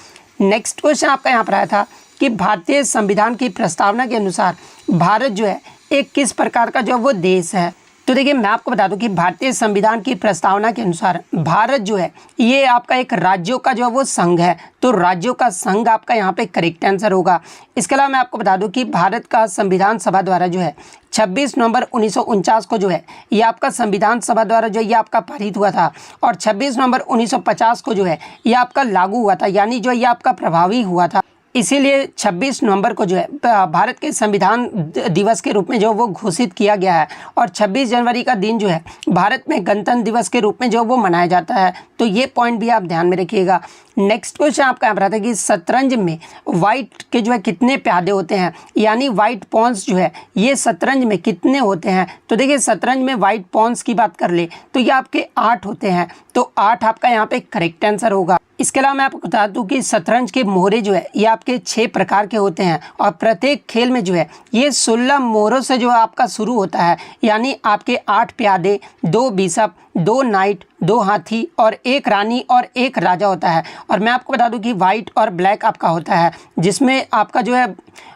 नेक्स्ट क्वेश्चन आपका यहाँ पर आया था कि भारतीय संविधान की प्रस्तावना के अनुसार भारत जो है एक किस प्रकार का जो वो देश है। तो देखिए मैं आपको बता दूं कि भारतीय संविधान की प्रस्तावना के अनुसार भारत जो है ये आपका एक राज्यों का जो है वो संघ है। तो राज्यों का संघ आपका यहाँ पे करेक्ट आंसर होगा। इसके अलावा मैं आपको बता दूं कि भारत का संविधान सभा द्वारा जो है 26 नवंबर 1949 को जो है ये आपका संविधान सभा द्वारा जो ये आपका पारित हुआ था। और 26 नवंबर 1950 को जो है ये आपका लागू हुआ था, यानी जो ये आपका प्रभावी हुआ था। इसीलिए 26 नवंबर को जो है भारत के संविधान दिवस के रूप में जो वो घोषित किया गया है। और 26 जनवरी का दिन जो है भारत में गणतंत्र दिवस के रूप में जो वो मनाया जाता है। तो ये पॉइंट भी आप ध्यान में रखिएगा। नेक्स्ट क्वेश्चन आपका यहाँ पर आता है कि शतरंज में वाइट के जो है कितने प्यादे होते हैं, यानी वाइट पॉन्स जो है ये शतरंज में कितने होते हैं। तो देखिए शतरंज में वाइट पॉन्स की बात कर ले तो ये आपके 8 होते हैं। तो 8 आपका यहाँ पे करेक्ट आंसर होगा। इसके अलावा मैं आपको बता दूं कि शतरंज के मोहरे जो है ये आपके 6 प्रकार के होते हैं। और प्रत्येक खेल में जो है ये 16 मोहरों से जो आपका शुरू होता है, यानी आपके 8 प्यादे, 2 बिशप, 2 नाइट, 2 हाथी और 1 रानी और 1 राजा होता है। और मैं आपको बता दूं कि वाइट और ब्लैक आपका होता है, जिसमें आपका जो है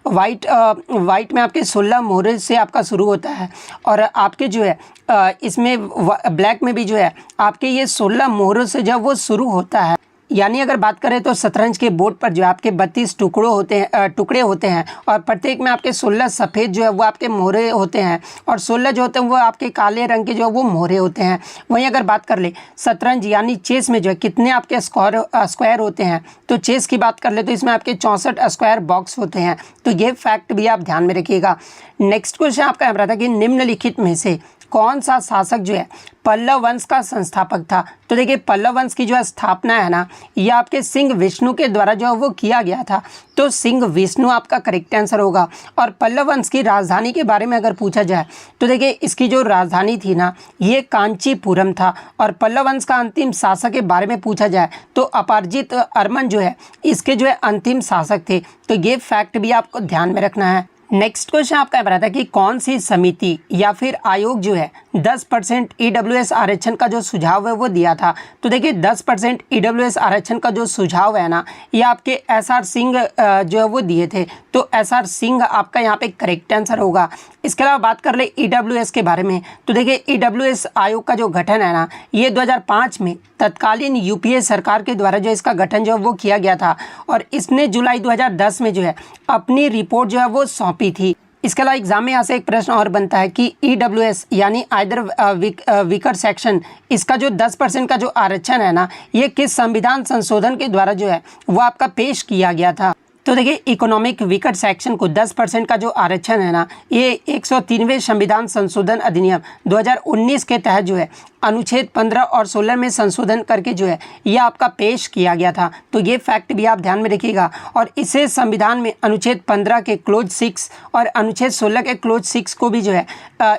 वाइट में आपके 16 मोहरे से आपका शुरू होता है। और आपके जो है इसमें ब्लैक में भी जो है आपके ये 16 मोहरों से जब वो शुरू होता है। यानी अगर बात करें तो शतरंज के बोर्ड पर जो आपके 32 टुकड़े होते हैं। और प्रत्येक में आपके 16 सफ़ेद जो है वो आपके मोहरे होते हैं और 16 जो होते हैं वो आपके काले रंग के जो है वो मोहरे होते हैं। वहीं अगर बात कर ले शतरंज यानी चेस में जो है कितने आपके स्क्वायर होते हैं, तो चेस की बात कर ले तो इसमें आपके 64 स्क्वायर बॉक्स होते हैं। तो ये फैक्ट भी आप ध्यान में रखिएगा। नेक्स्ट क्वेश्चन आपका यहाँ पर था कि निम्नलिखित में से कौन सा शासक जो है पल्लव वंश का संस्थापक था। तो देखिए पल्लव वंश की जो है स्थापना है ना, ये आपके सिंह विष्णु के द्वारा जो है वो किया गया था। तो सिंह विष्णु आपका करेक्ट आंसर होगा। और पल्लव वंश की राजधानी के बारे में अगर पूछा जाए तो देखिए इसकी जो राजधानी थी ना ये कांचीपुरम था। और पल्लव वंश का अंतिम शासक के बारे में पूछा जाए तो अपराजित अर्मन जो है इसके जो है अंतिम शासक थे। तो ये फैक्ट भी आपको ध्यान में रखना है। नेक्स्ट क्वेश्चन आपका बता था कि कौन सी समिति या फिर आयोग जो है 10% EWS आरक्षण का जो सुझाव है वो दिया था। तो देखिए 10% EWS आरक्षण का जो सुझाव है ना ये आपके SR सिंह जो है वो दिए थे। तो SR सिंह आपका यहाँ पे करेक्ट आंसर होगा। इसके अलावा बात कर ले EWS के बारे में तो देखिए EWS आयोग का जो गठन है ना ये 2005 में तत्कालीन UPA सरकार के द्वारा जो इसका गठन जो है वो किया गया था। और इसने जुलाई 2010 में जो है अपनी रिपोर्ट जो है वो सौंपी थी। इसके अलावा एग्जाम में यहाँ से एक प्रश्न और बनता है कि EWS यानी आइदर वीकर सेक्शन इसका जो 10% का जो आरक्षण है ना ये किस संविधान संशोधन के द्वारा जो है वो आपका पेश किया गया था। तो देखिए इकोनॉमिक वीकर सेक्शन को 10% का जो आरक्षण है ना ये 103वें संविधान संशोधन अधिनियम 2019 के तहत जो है अनुच्छेद 15 और 16 में संशोधन करके जो है ये आपका पेश किया गया था। तो ये फैक्ट भी आप ध्यान में रखिएगा। और इसे संविधान में अनुच्छेद 15 के क्लोज 6 और अनुच्छेद 16 के क्लोज 6 को भी जो है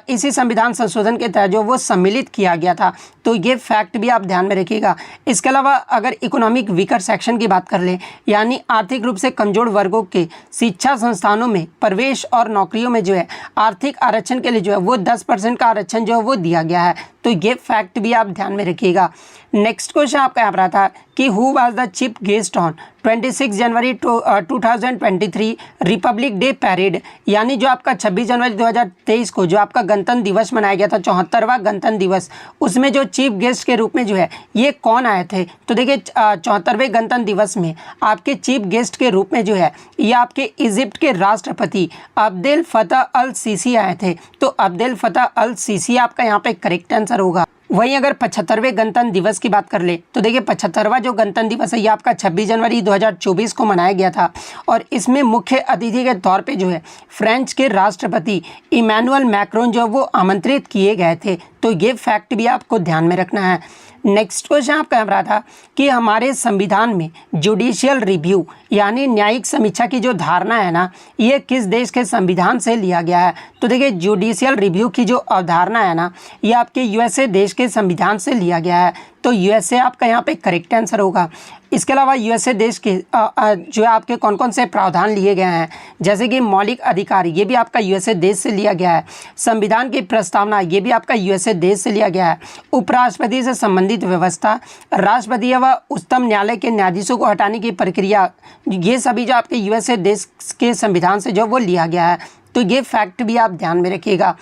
इसी संविधान संशोधन के तहत जो वो सम्मिलित किया गया था। तो ये फैक्ट भी आप ध्यान में रखिएगा। इसके अलावा अगर इकोनॉमिक वीकर सेक्शन की बात कर लें यानी आर्थिक रूप से कमजोर वर्गों के शिक्षा संस्थानों में प्रवेश और नौकरियों में जो है आर्थिक आरक्षण के लिए जो है वो 10% का आरक्षण जो है वो दिया गया है। तो ये फैक्ट भी आप ध्यान में रखिएगा। नेक्स्ट क्वेश्चन आपका यहाँ पर आता कि who was the chief guest on 26 January 2023 Republic day parade, यानी जो आपका 26 जनवरी 2023 को जो आपका गणतंत्र दिवस मनाया गया था, 74वां गणतंत्र दिवस, उसमें जो चीफ गेस्ट के रूप में जो है ये कौन आए थे? तो देखिए 74वें गणतंत्र दिवस में आपके चीफ गेस्ट के रूप में जो है ये आपके इजिप्ट के राष्ट्रपति अब्देल फतह अल सीसी आए थे। तो अब्देल फतह अल सीसी आपका यहाँ पे करेक्ट आंसर होगा। वहीं अगर 75वें गणतंत्र दिवस की बात कर ले तो देखिए 75वां जो गणतंत्र दिवस है ये आपका 26 जनवरी 2024 को मनाया गया था और इसमें मुख्य अतिथि के तौर पे जो है फ्रेंच के राष्ट्रपति इमैनुअल मैक्रोन जो वो आमंत्रित किए गए थे। तो ये फैक्ट भी आपको ध्यान में रखना है। नेक्स्ट क्वेश्चन आपका यहाँ रहा था कि हमारे संविधान में जुडिशियल रिव्यू यानी न्यायिक समीक्षा की जो धारणा है ना, ये किस देश के संविधान से लिया गया है? तो देखिए जुडिशियल रिव्यू की जो अवधारणा है ना, ये आपके यूएसए देश के संविधान से लिया गया है। तो यूएसए आपका यहाँ पे करेक्ट आंसर होगा। इसके अलावा यूएसए देश के जो है आपके कौन कौन से प्रावधान लिए गए हैं, जैसे कि मौलिक अधिकार, ये भी आपका यूएसए देश से लिया गया है। संविधान की प्रस्तावना, ये भी आपका यूएसए देश से लिया गया है। उपराष्ट्रपति से संबंधित व्यवस्था, राष्ट्रपति व उच्चतम न्यायालय के न्यायाधीशों को हटाने की प्रक्रिया, ये सभी जो आपके यूएसए देश के संविधान से जो वो लिया गया है। तो ये फैक्ट भी आप ध्यान में रखिएगा।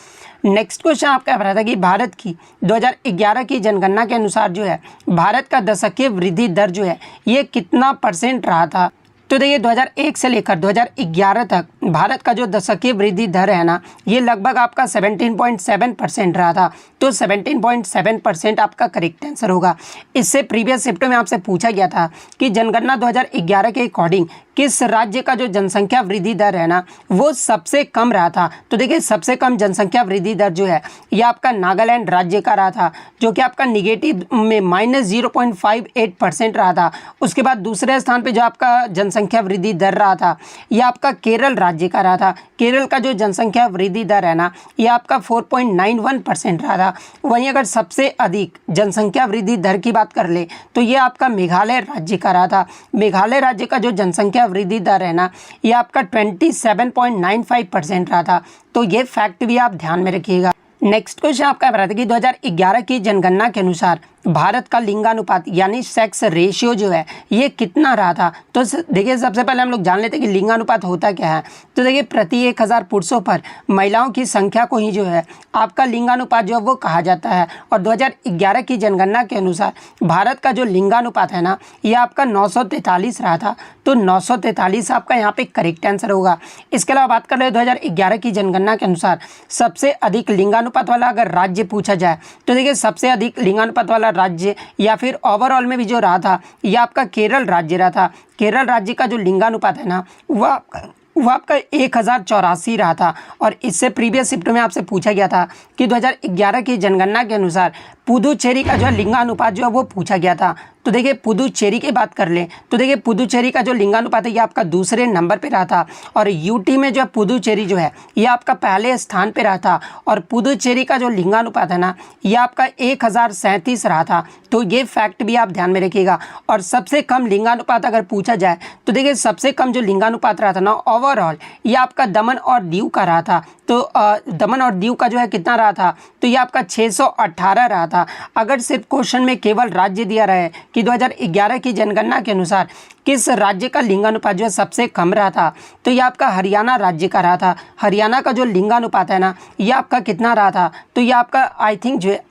नेक्स्ट क्वेश्चन आपका रहा था कि भारत की 2011 की जनगणना के अनुसार जो है भारत का दशकीय वृद्धि दर जो है ये कितना % रहा था? तो देखिए 2001 से लेकर 2011 तक भारत का जो दशकीय वृद्धि दर है ना, ये लगभग आपका 17.7% रहा था। तो 17.7% आपका करेक्ट आंसर होगा। इससे प्रीवियस शिफ्ट में आपसे पूछा गया था कि जनगणना 2011 के अकॉर्डिंग किस राज्य का जो जनसंख्या वृद्धि दर है ना वो सबसे कम रहा था? तो देखिए सबसे कम जनसंख्या वृद्धि दर जो है ये आपका नागालैंड राज्य का रहा था, जो कि आपका निगेटिव में -0.58% रहा था। उसके बाद दूसरे स्थान पे जो आपका जनसंख्या वृद्धि दर रहा था ये आपका केरल राज्य का रहा था। केरल का जो जनसंख्या वृद्धि दर है ना ये आपका 4.91% रहा था। वहीं अगर सबसे अधिक जनसंख्या वृद्धि दर की बात कर ले तो ये आपका मेघालय राज्य का रहा था। मेघालय राज्य का जो जनसंख्या वृद्धि दर है ना ये आपका 27.95% रहा था। तो ये फैक्ट भी आप ध्यान में रखिएगा। नेक्स्ट क्वेश्चन आपका बताते कि 2011 की जनगणना के अनुसार भारत का लिंगानुपात यानी सेक्स रेशियो जो है ये कितना रहा था? तो देखिए सबसे पहले हम लोग जान लेते हैं कि लिंगानुपात होता क्या है। तो देखिए प्रति 1000 पुरुषों पर महिलाओं की संख्या को ही जो है आपका लिंगानुपात जो है वो कहा जाता है। और 2011 की जनगणना के अनुसार भारत का जो लिंगानुपात है ना ये आपका 943 रहा था। तो 943 आपका यहाँ पे करेक्ट आंसर होगा। इसके अलावा बात कर रहे हैं 2011 की जनगणना के अनुसार सबसे अधिक लिंगानुपात वाला अगर राज्य पूछा जाए तो देखिए सबसे अधिक लिंगानुपात वाला राज्य या फिर ओवरऑल में भी जो रहा था ये आपका केरल राज्य रहा था। केरल राज्य का जो लिंगानुपात है ना वो आपका 1084 रहा था। और इससे प्रीवियस शिफ्ट में आपसे पूछा गया था कि 2011 की जनगणना के अनुसार पुदुचेरी का जो लिंगानुपात जो है वो पूछा गया था। तो देखिए पुदुचेरी की बात कर लें तो देखिए पुदुचेरी का जो लिंगानुपात है ये आपका दूसरे नंबर पे रहा था। और यूटी में जो पुदुचेरी जो है ये आपका पहले स्थान पे रहा था। और पुदुचेरी का जो लिंगानुपात है ना ये आपका 1037 रहा था। तो ये फैक्ट भी आप ध्यान में रखिएगा। और सबसे कम लिंगानुपात अगर पूछा जाए तो देखिए सबसे कम जो लिंगानुपात रहा था ना ओवरऑल ये आपका दमन और दीव का रहा था। तो दमन और दीव का जो है कितना रहा था? तो ये आपका 618 रहा था। अगर सिर्फ क्वेश्चन में केवल राज्य दिया रहे कि 2011 की जनगणना के अनुसार किस राज्य का लिंगानुपात जो है सबसे कम रहा था तो ये आपका हरियाणा राज्य का रहा था। हरियाणा का जो लिंगानुपात है ना ये आपका कितना रहा था? तो ये आपका आई थिंक जो है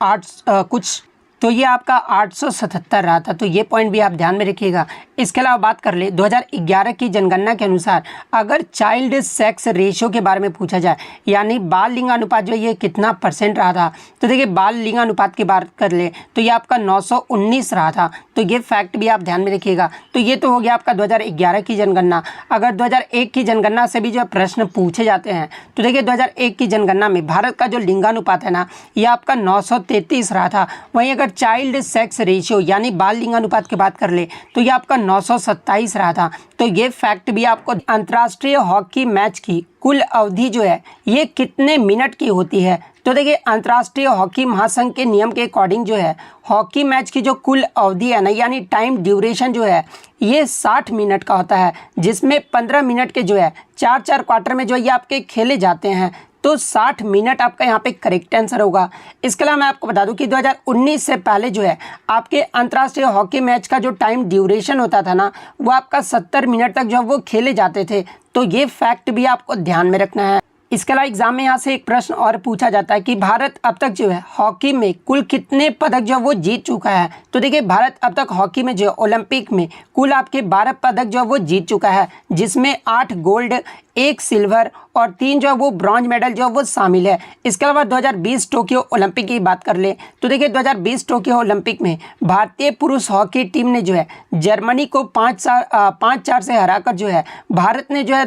877 रहा था। तो ये पॉइंट भी आप ध्यान में रखिएगा। इसके अलावा बात कर ले 2011 की जनगणना के अनुसार अगर चाइल्ड सेक्स रेशियो के बारे में पूछा जाए यानी बाल लिंगानुपात जो ये कितना % रहा था? तो देखिए बाल लिंगानुपात की बात कर ले तो ये आपका 919 रहा था। तो ये फैक्ट भी आप ध्यान में रखिएगा। तो ये तो हो गया आपका 2011 की जनगणना। अगर 2001 की जनगणना से भी जो प्रश्न पूछे जाते हैं तो देखिए 2001 की जनगणना में भारत का जो लिंगानुपात है ना ये आपका 933 रहा था। वहीं अगर चाइल्ड सेक्स रेशियो यानी बाल लिंगानुपात की बात कर ले तो ये आपका 927 रहा था। तो ये फैक्ट भी आपको। अंतर्राष्ट्रीय हॉकी मैच की कुल अवधि जो है ये कितने मिनट की होती है? तो देखिए अंतर्राष्ट्रीय हॉकी महासंघ के नियम के अकॉर्डिंग जो है हॉकी मैच की जो कुल अवधि है ना यानी टाइम ड्यूरेशन जो है ये 60 मिनट का होता है, जिसमें 15 मिनट के जो है 4 क्वार्टर में जो ये आपके खेले जाते हैं। तो 60 मिनट आपका यहाँ पे करेक्ट आंसर होगा। इसके अलावा मैं आपको बता दूं कि 2019 से पहले जो है आपके अंतर्राष्ट्रीय हॉकी मैच का जो टाइम ड्यूरेशन होता था ना, वो आपका 70 मिनट तक जो वो खेले जाते थे। तो ये फैक्ट भी आपको ध्यान में रखना है। इसके अलावा एग्जाम में यहाँ से एक प्रश्न और पूछा जाता है कि भारत अब तक जो है हॉकी में कुल कितने पदक जो वो जीत चुका है। तो देखिए, भारत अब तक हॉकी में जो ओलंपिक में कुल आपके 12 पदक जो वो जीत चुका है, जिसमें 8 गोल्ड, 1 सिल्वर और 3 जो वो ब्रॉन्ज मेडल जो वो शामिल है। इसके अलावा 2020 टोक्यो ओलंपिक की बात कर ले तो देखिए 2020 टोक्यो ओलंपिक में भारतीय पुरुष हॉकी टीम ने जो है जर्मनी को 5-4 से हराकर जो है भारत ने जो है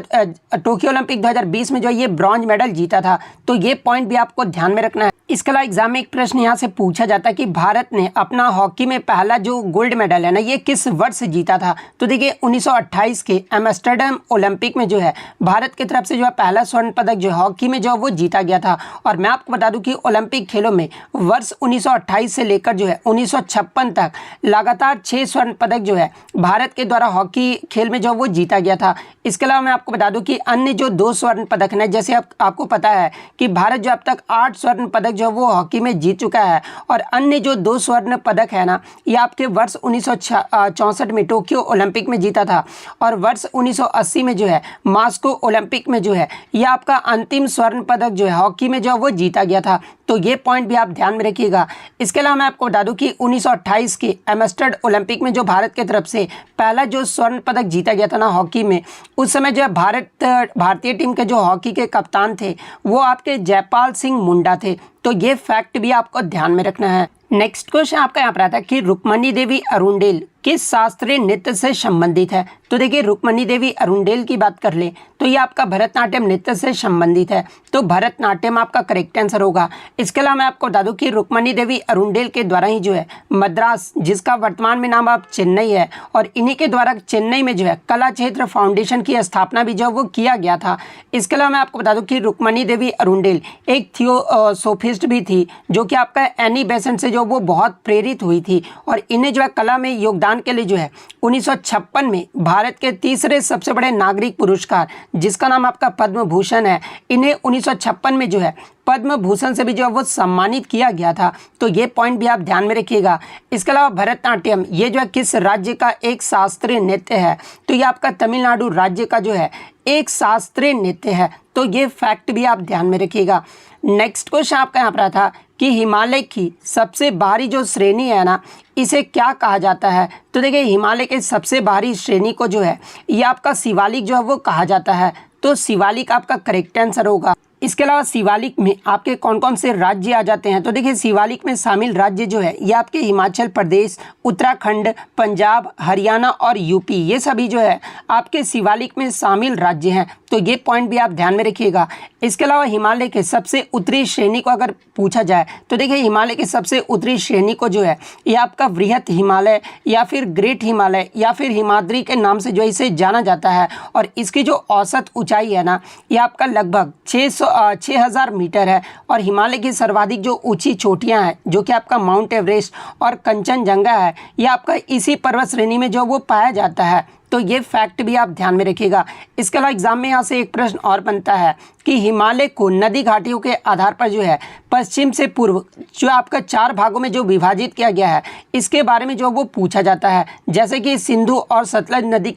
टोक्यो ओलंपिक 2020 में जो ये ब्रॉन्ज मेडल जीता था। तो ये पॉइंट भी आपको ध्यान में रखना है। इसके अलावा एग्जाम में एक प्रश्न यहाँ से पूछा जाता है कि भारत ने अपना हॉकी में पहला जो गोल्ड मेडल है ना, ये किस वर्ष जीता था। तो देखिए 1928 के एम्स्टर्डम ओलंपिक में जो है भारत की तरफ से जो है पहला स्वर्ण पदक जो हॉकी में जो वो जीता गया था। और मैं आपको बता दूं कि ओलंपिक खेलों में वर्ष 1928 से लेकर जो है 1956 तक लगातार 6 स्वर्ण पदक जो है भारत के द्वारा हॉकी खेल में जो वो जीता गया था। इसके अलावा मैं आपको बता दूं कि अन्य जो 2 स्वर्ण पदक हैं, जैसे आपको पता है कि भारत जो अब तक 8 स्वर्ण पदक जो वो हॉकी में जीत चुका है, और अन्य जो 2 स्वर्ण पदक है ना, ये आपके वर्ष 1964 में टोक्यो ओलंपिक में जीता था, और वर्ष 1980 में जो है मास्को ओलंपिक में जो है ये आपका अंतिम स्वर्ण पदक जो है हॉकी में जो वो जीता गया था। तो ये पॉइंट भी आप ध्यान में रखिएगा। इसके अलावा मैं आपको बता दूं कि 1928 के एम्स्टर्डम ओलंपिक में जो भारत की तरफ से पहला जो स्वर्ण पदक जीता गया था ना हॉकी में, उस समय जो है भारतीय टीम के जो हॉकी के कप्तान थे वो आपके जयपाल सिंह मुंडा थे। तो ये फैक्ट भी आपको ध्यान में रखना है। नेक्स्ट क्वेश्चन आपका यहाँ पर आता है कि रुक्मणी देवी अरुंडेल किस शास्त्रीय नृत्य से संबंधित है। तो देखिए रुक्मणी देवी अरुंडेल की बात कर ले तो ये आपका भरतनाट्यम नृत्य से संबंधित है। तो भरतनाट्यम आपका करेक्ट आंसर होगा। इसके अलावा मैं आपको बता दूं कि रुक्मणी देवी अरुंडेल के द्वारा ही जो है मद्रास, जिसका वर्तमान में नाम आप चेन्नई है, और इन्हीं के द्वारा चेन्नई में जो है कला क्षेत्र फाउंडेशन की स्थापना भी जो वो किया गया था। इसके अलावा मैं आपको बता दूं कि रुक्मणी देवी अरुंडेल एक थियोसोफिस्ट भी थी, जो कि आपका एनी बेसेंट से जो वो बहुत प्रेरित हुई थी, और इन्हें जो है कला में योगदान के लिए जो है 1956 में भारत के तीसरे सबसे बड़े नागरिक पुरस्कार, जिसका नाम आपका पद्म भूषण है, इन्हें 1956 में जो है पद्म भूषण से भी जो है वो सम्मानित किया गया था। तो ये पॉइंट भी आप ध्यान में रखिएगा। इसके अलावा भरतनाट्यम ये जो है किस राज्य का एक शास्त्रीय नृत्य है। तो ये आपका तमिलनाडु राज्य का जो है एक शास्त्रीय नृत्य है। तो ये फैक्ट भी आप ध्यान में रखिएगा। नेक्स्ट क्वेश्चन आपका यहाँ पर था कि हिमालय की सबसे बाहरी जो श्रेणी है ना, इसे क्या कहा जाता है। तो देखिए हिमालय के सबसे बाहरी श्रेणी को जो है ये आपका शिवालिक जो है वो कहा जाता है। तो शिवालिक आपका करेक्ट आंसर होगा। इसके अलावा शिवालिक में आपके कौन कौन से राज्य आ जाते हैं। तो देखिए शिवालिक में शामिल राज्य जो है ये आपके हिमाचल प्रदेश, उत्तराखंड, पंजाब, हरियाणा और यूपी, ये सभी जो है आपके शिवालिक में शामिल राज्य हैं। तो ये पॉइंट भी आप ध्यान में रखिएगा। इसके अलावा हिमालय के सबसे उत्तरी श्रेणी को अगर पूछा जाए तो देखिए हिमालय के सबसे उत्तरी श्रेणी को जो है ये आपका वृहत हिमालय या फिर ग्रेट हिमालय या फिर हिमाद्री के नाम से जो इसे जाना जाता है, और इसकी जो औसत ऊंचाई है ना ये आपका लगभग 6000 मीटर है। और हिमालय की सर्वाधिक जो ऊंची चोटियां हैं जो कि आपका माउंट एवरेस्ट और कंचनजंगा है, ये आपका इसी पर्वत श्रेणी में जो वो पाया जाता है। तो ये फैक्ट भी आप ध्यान में रखिएगा। इसके अलावा एग्जाम में यहाँ से एक प्रश्न और बनता है कि हिमालय को नदी घाटियों के आधार पर जो है पश्चिम से पूर्व जो आपका 4 भागों में जो विभाजित किया गया है, इसके बारे में जो वो पूछा जाता है। जैसे कि सिंधु और सतलज नदी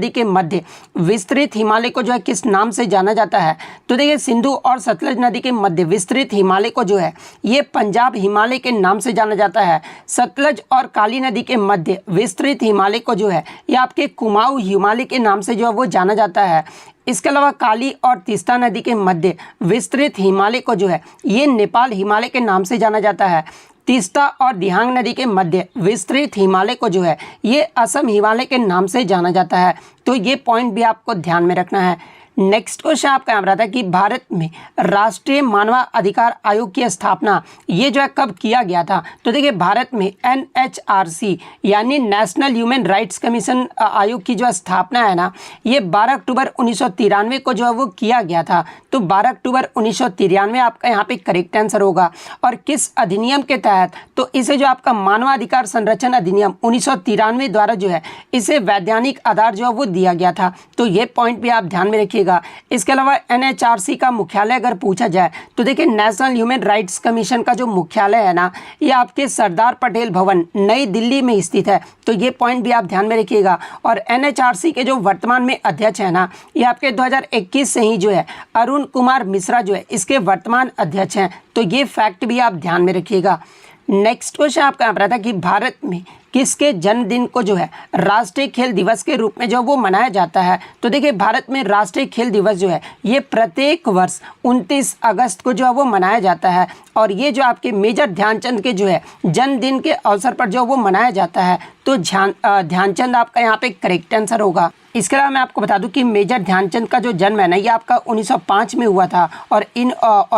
के मध्य विस्तृत हिमालय को जो है किस नाम से जाना जाता है। तो देखिए सिंधु और सतलज नदी के मध्य विस्तृत हिमालय को जो है ये पंजाब हिमालय के नाम से जाना जाता है। सतलज और काली नदी के मध्य विस्तृत हिमालय को जो है ये आपके कुमाऊं हिमालय के नाम से जो है वो जाना जाता है। इसके अलावा काली और तीस्ता नदी के मध्य विस्तृत हिमालय को जो है ये नेपाल हिमालय के नाम से जाना जाता है। तीस्ता और दिहांग नदी के मध्य विस्तृत हिमालय को जो है ये असम हिमालय के नाम से जाना जाता है। तो ये पॉइंट भी आपको ध्यान में रखना है। नेक्स्ट क्वेश्चन आपका यहाँ था कि भारत में राष्ट्रीय मानवाधिकार आयोग की स्थापना ये जो है कब किया गया था। तो देखिए भारत में NHRC यानी नेशनल ह्यूमन राइट्स कमीशन आयोग की जो स्थापना है ना ये 12 अक्टूबर 1993 को जो है वो किया गया था। तो 12 अक्टूबर 1993 आपका यहाँ पे करेक्ट आंसर होगा। और किस अधिनियम के तहत, तो इसे जो आपका मानवाधिकार संरक्षण अधिनियम 1993 द्वारा जो है इसे वैधानिक आधार जो है वो दिया गया था। तो ये पॉइंट भी आप ध्यान में रखिए। रखिएगा। इसके अलावा NHRC का मुख्यालय अगर पूछा जाए तो देखिए नेशनल ह्यूमन राइट्स कमीशन का जो मुख्यालय है ना, ये आपके सरदार पटेल भवन नई दिल्ली में स्थित है। तो ये पॉइंट भी आप ध्यान में रखिएगा। और NHRC के जो वर्तमान में अध्यक्ष है ना, ये आपके 2021 से ही जो है अरुण कुमार मिश्रा जो है इसके वर्तमान अध्यक्ष हैं। तो ये फैक्ट भी आप ध्यान में रखिएगा। नेक्स्ट क्वेश्चन आपका यहाँ पर था कि भारत में किसके जन्मदिन को जो है राष्ट्रीय खेल दिवस के रूप में जो वो मनाया जाता है। तो देखिए भारत में राष्ट्रीय खेल दिवस जो है ये प्रत्येक वर्ष 29 अगस्त को जो है वो मनाया जाता है। और ये जो आपके मेजर ध्यानचंद के जो है जन्मदिन के अवसर पर जो वो मनाया जाता है। तो ध्यानचंद आपका यहाँ पे करेक्ट आंसर होगा। इसके अलावा मैं आपको बता दूं कि मेजर ध्यानचंद का जो जन्म है ना, ये आपका 1905 में हुआ था। और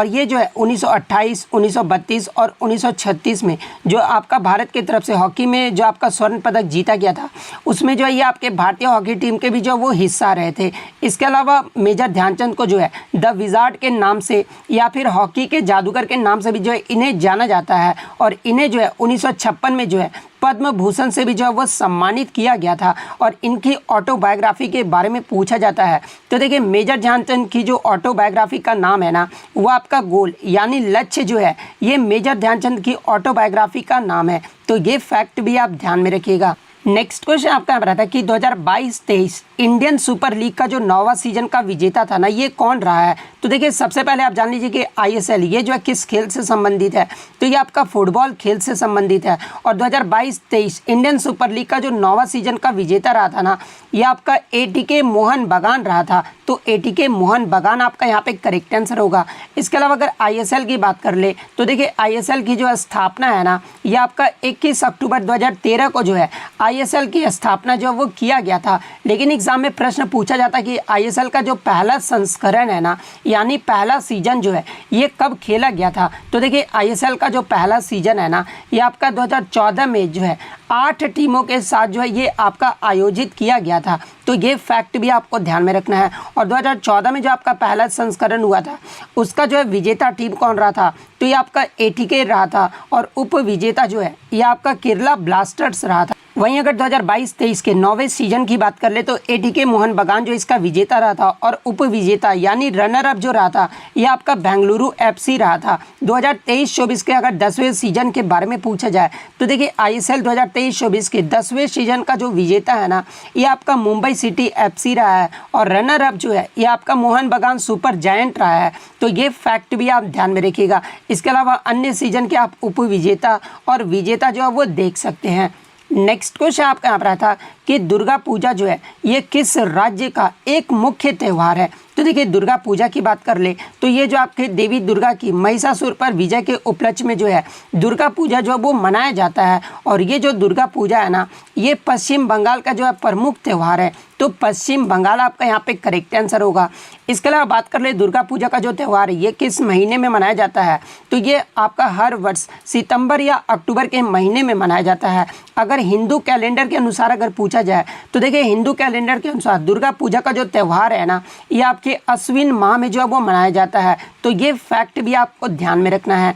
ये जो है 1928, 1932 और 1936 में जो आपका भारत की तरफ से हॉकी में जो आपका स्वर्ण पदक जीता गया था, उसमें जो है ये आपके भारतीय हॉकी टीम के भी जो वो हिस्सा रहे थे। इसके अलावा मेजर ध्यानचंद को जो है द विजार्ड के नाम से या फिर हॉकी के जादूगर के नाम से भी जो है इन्हें जाना जाता है। और इन्हें जो है 1956 में जो है पद्म भूषण से भी जो है वो सम्मानित किया गया था। और इनकी ऑटोबायोग्राफी के बारे में पूछा जाता है तो देखिए मेजर ध्यानचंद की जो ऑटोबायोग्राफी का नाम है ना, वो आपका गोल यानी लक्ष्य जो है ये मेजर ध्यानचंद की ऑटोबायोग्राफी का नाम है। तो ये फैक्ट भी आप ध्यान में रखिएगा। नेक्स्ट क्वेश्चन आपका यहाँ था कि 2022-23 इंडियन सुपर लीग का जो 9वां सीजन का विजेता था ना, ये कौन रहा है। तो देखिए सबसे पहले आप जान लीजिए कि ISL ये जो है किस खेल से संबंधित है। तो ये आपका फुटबॉल खेल से संबंधित है। और 2022-23 इंडियन सुपर लीग का जो 9वां सीजन का विजेता रहा था ना, ये आपका ATK मोहन बगान रहा था। तो ATK मोहन बगान आपका यहाँ पे करेक्ट आंसर होगा। इसके अलावा अगर ISL की बात कर ले तो देखिए ISL की जो स्थापना है ना, ये आपका 21 अक्टूबर 2013 को जो है ISL की स्थापना जो वो किया गया था। लेकिन एग्जाम में प्रश्न पूछा जाता है कि ISL का जो पहला संस्करण है ना, यानी पहला सीजन जो है ये कब खेला गया था। तो देखिए ISL का जो पहला सीजन है ना, ये आपका 2014 में जो है 8 टीमों के साथ जो है ये आपका आयोजित किया गया था। तो ये फैक्ट भी आपको ध्यान में रखना है। और 2014 में जो आपका पहला संस्करण हुआ था उसका जो है विजेता टीम कौन रहा था। तो ये आपका ATK रहा था। और उप विजेता जो है ये आपका केरला ब्लास्टर्स रहा था। वहीं अगर 2022-23 के 9वें सीजन की बात कर ले तो ATK मोहन बगान जो इसका विजेता रहा था। और उप विजेता यानी रनर अप जो रहा था ये आपका बेंगलुरु FC रहा था। 2023-24 के अगर 10वें सीजन के बारे में पूछा जाए तो देखिए ISL 2023-24 के 10वें सीजन का जो विजेता है ना, ये आपका मुंबई सिटी FC रहा है। और रनर अप जो है ये आपका मोहन बगान सुपर जायंट रहा है। तो ये फैक्ट भी आप ध्यान में रखिएगा। इसके अलावा अन्य सीजन के आप उप विजेता और विजेता जो है वो देख सकते हैं। नेक्स्ट क्वेश्चन आपका यहाँ पर था कि दुर्गा पूजा जो है ये किस राज्य का एक मुख्य त्यौहार है। तो देखिए दुर्गा पूजा की बात कर ले तो ये जो आपके देवी दुर्गा की महिषासुर पर विजय के उपलक्ष्य में जो है दुर्गा पूजा जो है वो मनाया जाता है। और ये जो दुर्गा पूजा है ना, ये पश्चिम बंगाल का जो है प्रमुख त्यौहार है। तो पश्चिम बंगाल आपका यहाँ पे करेक्ट आंसर होगा। इसके अलावा बात कर ले दुर्गा पूजा का जो त्यौहार है ये किस महीने में मनाया जाता है। तो ये आपका हर वर्ष सितंबर या अक्टूबर के महीने में मनाया जाता है। अगर हिंदू कैलेंडर के अनुसार अगर पूछा जाए तो देखिए हिंदू कैलेंडर के अनुसार दुर्गा पूजा का जो त्यौहार है ना, ये आपके अश्विन माह में जो है वो मनाया जाता है। तो ये फैक्ट भी आपको ध्यान में रखना है।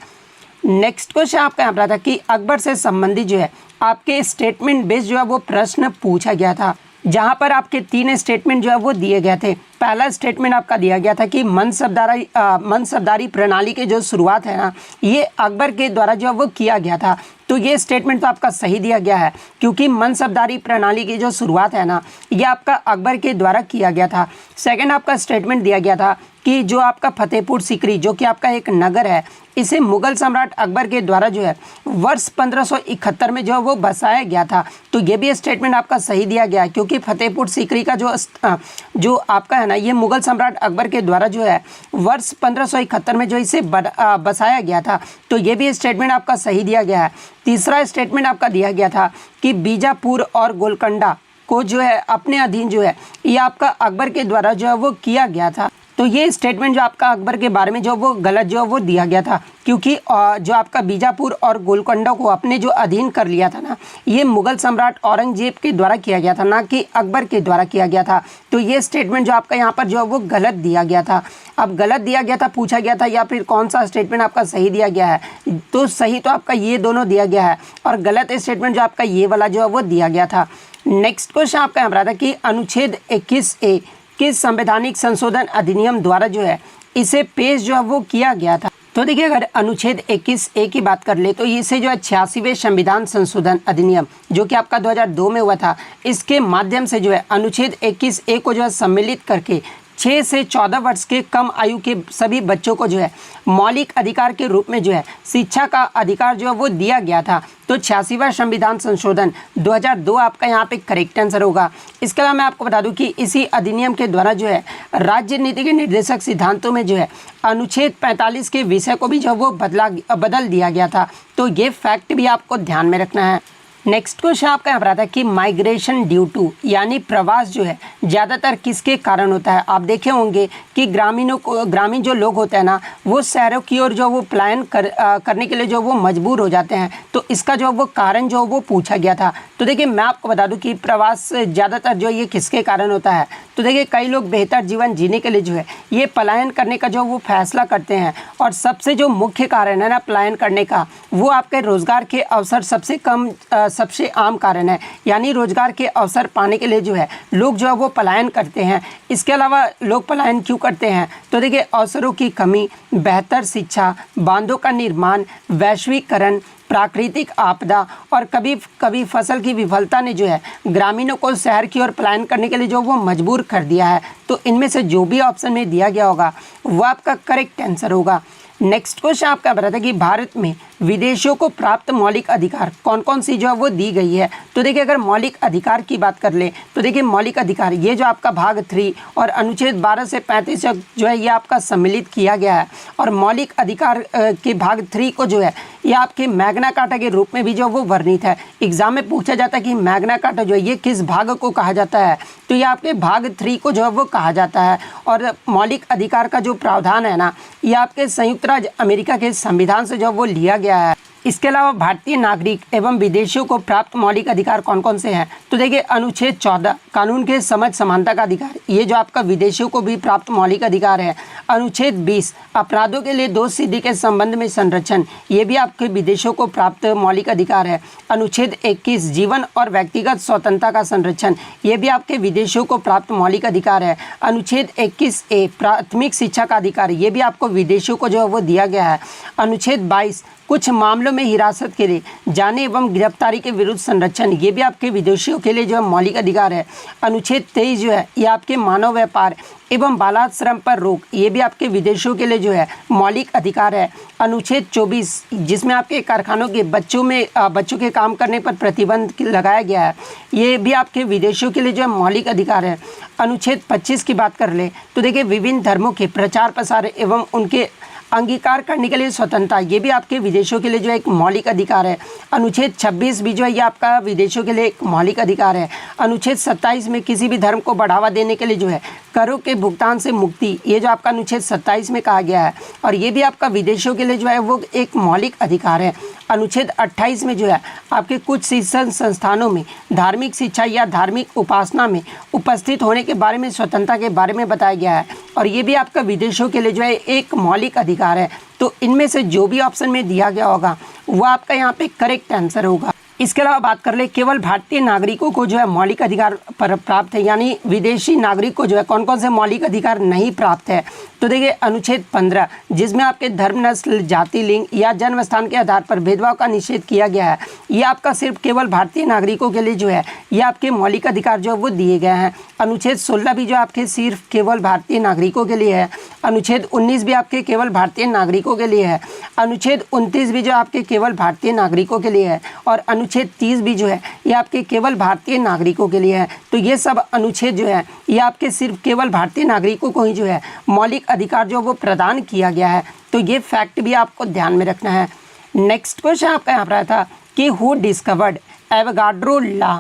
नेक्स्ट क्वेश्चन आपका यहाँ पर था कि अकबर से संबंधित जो है आपके स्टेटमेंट बेस जो है वो प्रश्न पूछा गया था, जहाँ पर आपके 3 स्टेटमेंट जो है वो दिए गए थे। पहला स्टेटमेंट आपका दिया गया था कि मनसबदारी प्रणाली की जो शुरुआत है ना, ये अकबर के द्वारा जो है वो किया गया था। तो ये स्टेटमेंट तो आपका सही दिया गया है, क्योंकि मनसबदारी प्रणाली की जो शुरुआत है ना, ये आपका अकबर के द्वारा किया गया था। सेकंड आपका स्टेटमेंट दिया गया था कि जो आपका फतेहपुर सीकरी जो कि आपका एक नगर है, इसे मुगल सम्राट अकबर के द्वारा जो है वर्ष 1571 में जो है वो बसाया गया था। तो ये भी स्टेटमेंट आपका सही दिया गया है, क्योंकि फतेहपुर सीकरी का जो आपका है ना, ये मुगल सम्राट अकबर के द्वारा जो है वर्ष 1571 में जो इसे बसाया गया था। तो ये भी स्टेटमेंट आपका सही दिया गया है। तीसरा स्टेटमेंट आपका दिया गया था कि बीजापुर और गोलकोंडा को जो है अपने अधीन जो है ये आपका अकबर के द्वारा जो है वो किया गया था। तो ये स्टेटमेंट जो आपका अकबर के बारे में जो वो गलत जो वो दिया गया था, क्योंकि जो आपका बीजापुर और गोलकोंडा को अपने जो अधीन कर लिया था ना, ये मुगल सम्राट औरंगजेब के द्वारा किया गया था, ना कि अकबर के द्वारा किया गया था। तो ये स्टेटमेंट जो आपका यहाँ पर जो है वो गलत दिया गया था। अब गलत दिया गया था पूछा गया था या फिर कौन सा स्टेटमेंट आपका सही दिया गया है, तो सही तो आपका ये दोनों दिया गया है और गलत स्टेटमेंट जो आपका ये वाला जो है वो दिया गया था। नेक्स्ट क्वेश्चन आपका यहाँ पर आता है कि अनुच्छेद 21A किस संवैधानिक संशोधन अधिनियम द्वारा जो है इसे पेश जो है वो किया गया था। तो देखिए अगर अनुच्छेद 21A की बात कर ले तो इसे जो है 86वें संविधान संशोधन अधिनियम जो कि आपका 2002 में हुआ था, इसके माध्यम से जो है अनुच्छेद 21A को जो है सम्मिलित करके 6 से 14 वर्ष के कम आयु के सभी बच्चों को जो है मौलिक अधिकार के रूप में जो है शिक्षा का अधिकार जो है वो दिया गया था। तो 86वां संविधान संशोधन 2002 आपका यहाँ पे करेक्ट आंसर होगा। इसके अलावा मैं आपको बता दूं कि इसी अधिनियम के द्वारा जो है राज्य नीति के निर्देशक सिद्धांतों में जो है अनुच्छेद 45 के विषय को भी जो वो बदल दिया गया था। तो ये फैक्ट भी आपको ध्यान में रखना है। नेक्स्ट क्वेश्चन आपका यहाँ पर आता है कि माइग्रेशन ड्यू टू यानी प्रवास जो है ज़्यादातर किसके कारण होता है। आप देखे होंगे कि ग्रामीण जो लोग होते हैं ना वो शहरों की ओर जो वो पलायन करने के लिए जो वो मजबूर हो जाते हैं। तो इसका जो वो कारण जो वो पूछा गया था। तो देखिए मैं आपको बता दूं कि प्रवास ज़्यादातर जो ये किसके कारण होता है। तो देखिए कई लोग बेहतर जीवन जीने के लिए जो है ये पलायन करने का जो वो फैसला करते हैं और सबसे जो मुख्य कारण है ना पलायन करने का वो आपके रोज़गार के अवसर सबसे आम कारण है। यानी रोजगार के अवसर पाने के लिए जो है लोग जो है वो पलायन करते हैं। इसके अलावा लोग पलायन क्यों करते हैं। तो देखिए अवसरों की कमी, बेहतर शिक्षा, बांधों का निर्माण, वैश्वीकरण, प्राकृतिक आपदा और कभी फसल की विफलता ने जो है ग्रामीणों को शहर की ओर पलायन करने के लिए जो वो मजबूर कर दिया है। तो इनमें से जो भी ऑप्शन में दिया गया होगा वो आपका करेक्ट आंसर होगा। नेक्स्ट क्वेश्चन आपका बताता है कि भारत में विदेशियों को प्राप्त मौलिक अधिकार कौन कौन सी जो है वो दी गई है। तो देखिए अगर मौलिक अधिकार की बात कर ले तो देखिए मौलिक अधिकार ये जो आपका भाग 3 और अनुच्छेद 12 से 35 तक जो है ये आपका सम्मिलित किया गया है। और मौलिक अधिकार के भाग 3 को जो है ये आपके मैग्ना कार्टा के रूप में भी जो वो वर्णित है। एग्जाम में पूछा जाता है कि मैग्ना कार्टा जो है ये किस भाग को कहा जाता है। तो ये आपके भाग 3 को जो है वो कहा जाता है। और मौलिक अधिकार का जो प्रावधान है ना ये आपके संयुक्त राज्य अमेरिका के संविधान से जो वो लिया गया है। इसके अलावा भारतीय नागरिक एवं विदेशियों को प्राप्त मौलिक अधिकार कौन कौन से हैं। तो देखिए अनुच्छेद 14 कानून के समझ समानता का अधिकार ये जो आपका विदेशियों को भी प्राप्त मौलिक अधिकार है। अनुच्छेद 20 अपराधों के लिए दोष सिद्धि के संबंध में संरक्षण ये भी आपके विदेशियों को प्राप्त मौलिक अधिकार है। अनुच्छेद 21 जीवन और व्यक्तिगत स्वतंत्रता का संरक्षण ये भी आपके विदेशियों को प्राप्त मौलिक अधिकार है। अनुच्छेद 21A प्राथमिक शिक्षा का अधिकार ये भी आपको विदेशियों को जो है वो दिया गया है। अनुच्छेद 22 कुछ मामलों में हिरासत के लिए जाने एवं गिरफ्तारी के विरुद्ध संरक्षण ये भी आपके विदेशियों के लिए जो है मौलिक अधिकार है। अनुच्छेद 23 जो है ये आपके मानव व्यापार एवं बालात श्रम पर रोक ये भी आपके विदेशियों के लिए जो है मौलिक अधिकार है। अनुच्छेद 24 जिसमें आपके कारखानों के बच्चों के काम करने पर प्रतिबंध लगाया गया है ये भी आपके विदेशियों के लिए जो है मौलिक अधिकार है। अनुच्छेद 25 की बात कर ले तो देखिए विभिन्न धर्मों के प्रचार प्रसार एवं उनके अंगीकार करने के लिए स्वतंत्रता ये भी आपके विदेशों के लिए जो है एक मौलिक अधिकार है। अनुच्छेद 26 भी जो है ये आपका विदेशों के लिए एक मौलिक अधिकार है। अनुच्छेद 27 में किसी भी धर्म को बढ़ावा देने के लिए जो है करों के भुगतान से मुक्ति ये जो आपका अनुच्छेद 27 में कहा गया है और ये भी आपका विदेशों के लिए जो है वो एक मौलिक अधिकार है। अनुच्छेद 28 में जो है आपके कुछ शिक्षण संस्थानों में धार्मिक शिक्षा या धार्मिक उपासना में उपस्थित होने के बारे में स्वतंत्रता के बारे में बताया गया है और ये भी आपका विदेशों के लिए जो है एक मौलिक अधिकार है। तो इनमें से जो भी ऑप्शन में दिया गया होगा वो आपका यहाँ पे करेक्ट आंसर होगा। इसके अलावा बात कर ले केवल भारतीय नागरिकों को जो है मौलिक अधिकार प्राप्त है यानी विदेशी नागरिक को जो है कौन कौन से मौलिक अधिकार नहीं प्राप्त है। तो देखिए अनुच्छेद 15 जिसमें आपके धर्म, नस्ल, जाति, लिंग या जन्म स्थान के आधार पर भेदभाव का निषेध किया गया है ये आपका सिर्फ केवल भारतीय नागरिकों के लिए जो है ये आपके मौलिक अधिकार जो है वो दिए गए हैं। अनुच्छेद 16 भी जो आपके सिर्फ केवल भारतीय नागरिकों के लिए है। अनुच्छेद 19 भी आपके केवल भारतीय नागरिकों के लिए है। अनुच्छेद 29 भी जो आपके केवल भारतीय नागरिकों के लिए है और अनुच्छेद 30 भी जो है ये आपके केवल भारतीय नागरिकों के लिए है। तो ये सब अनुच्छेद जो है ये आपके सिर्फ केवल भारतीय नागरिकों को ही जो है मौलिक अधिकार जो वो प्रदान किया गया है। तो ये फैक्ट भी आपको ध्यान में रखना है। नेक्स्ट क्वेश्चन आपका यहाँ पर आया था कि हु डिस्कवर्ड एवोगाड्रो लॉ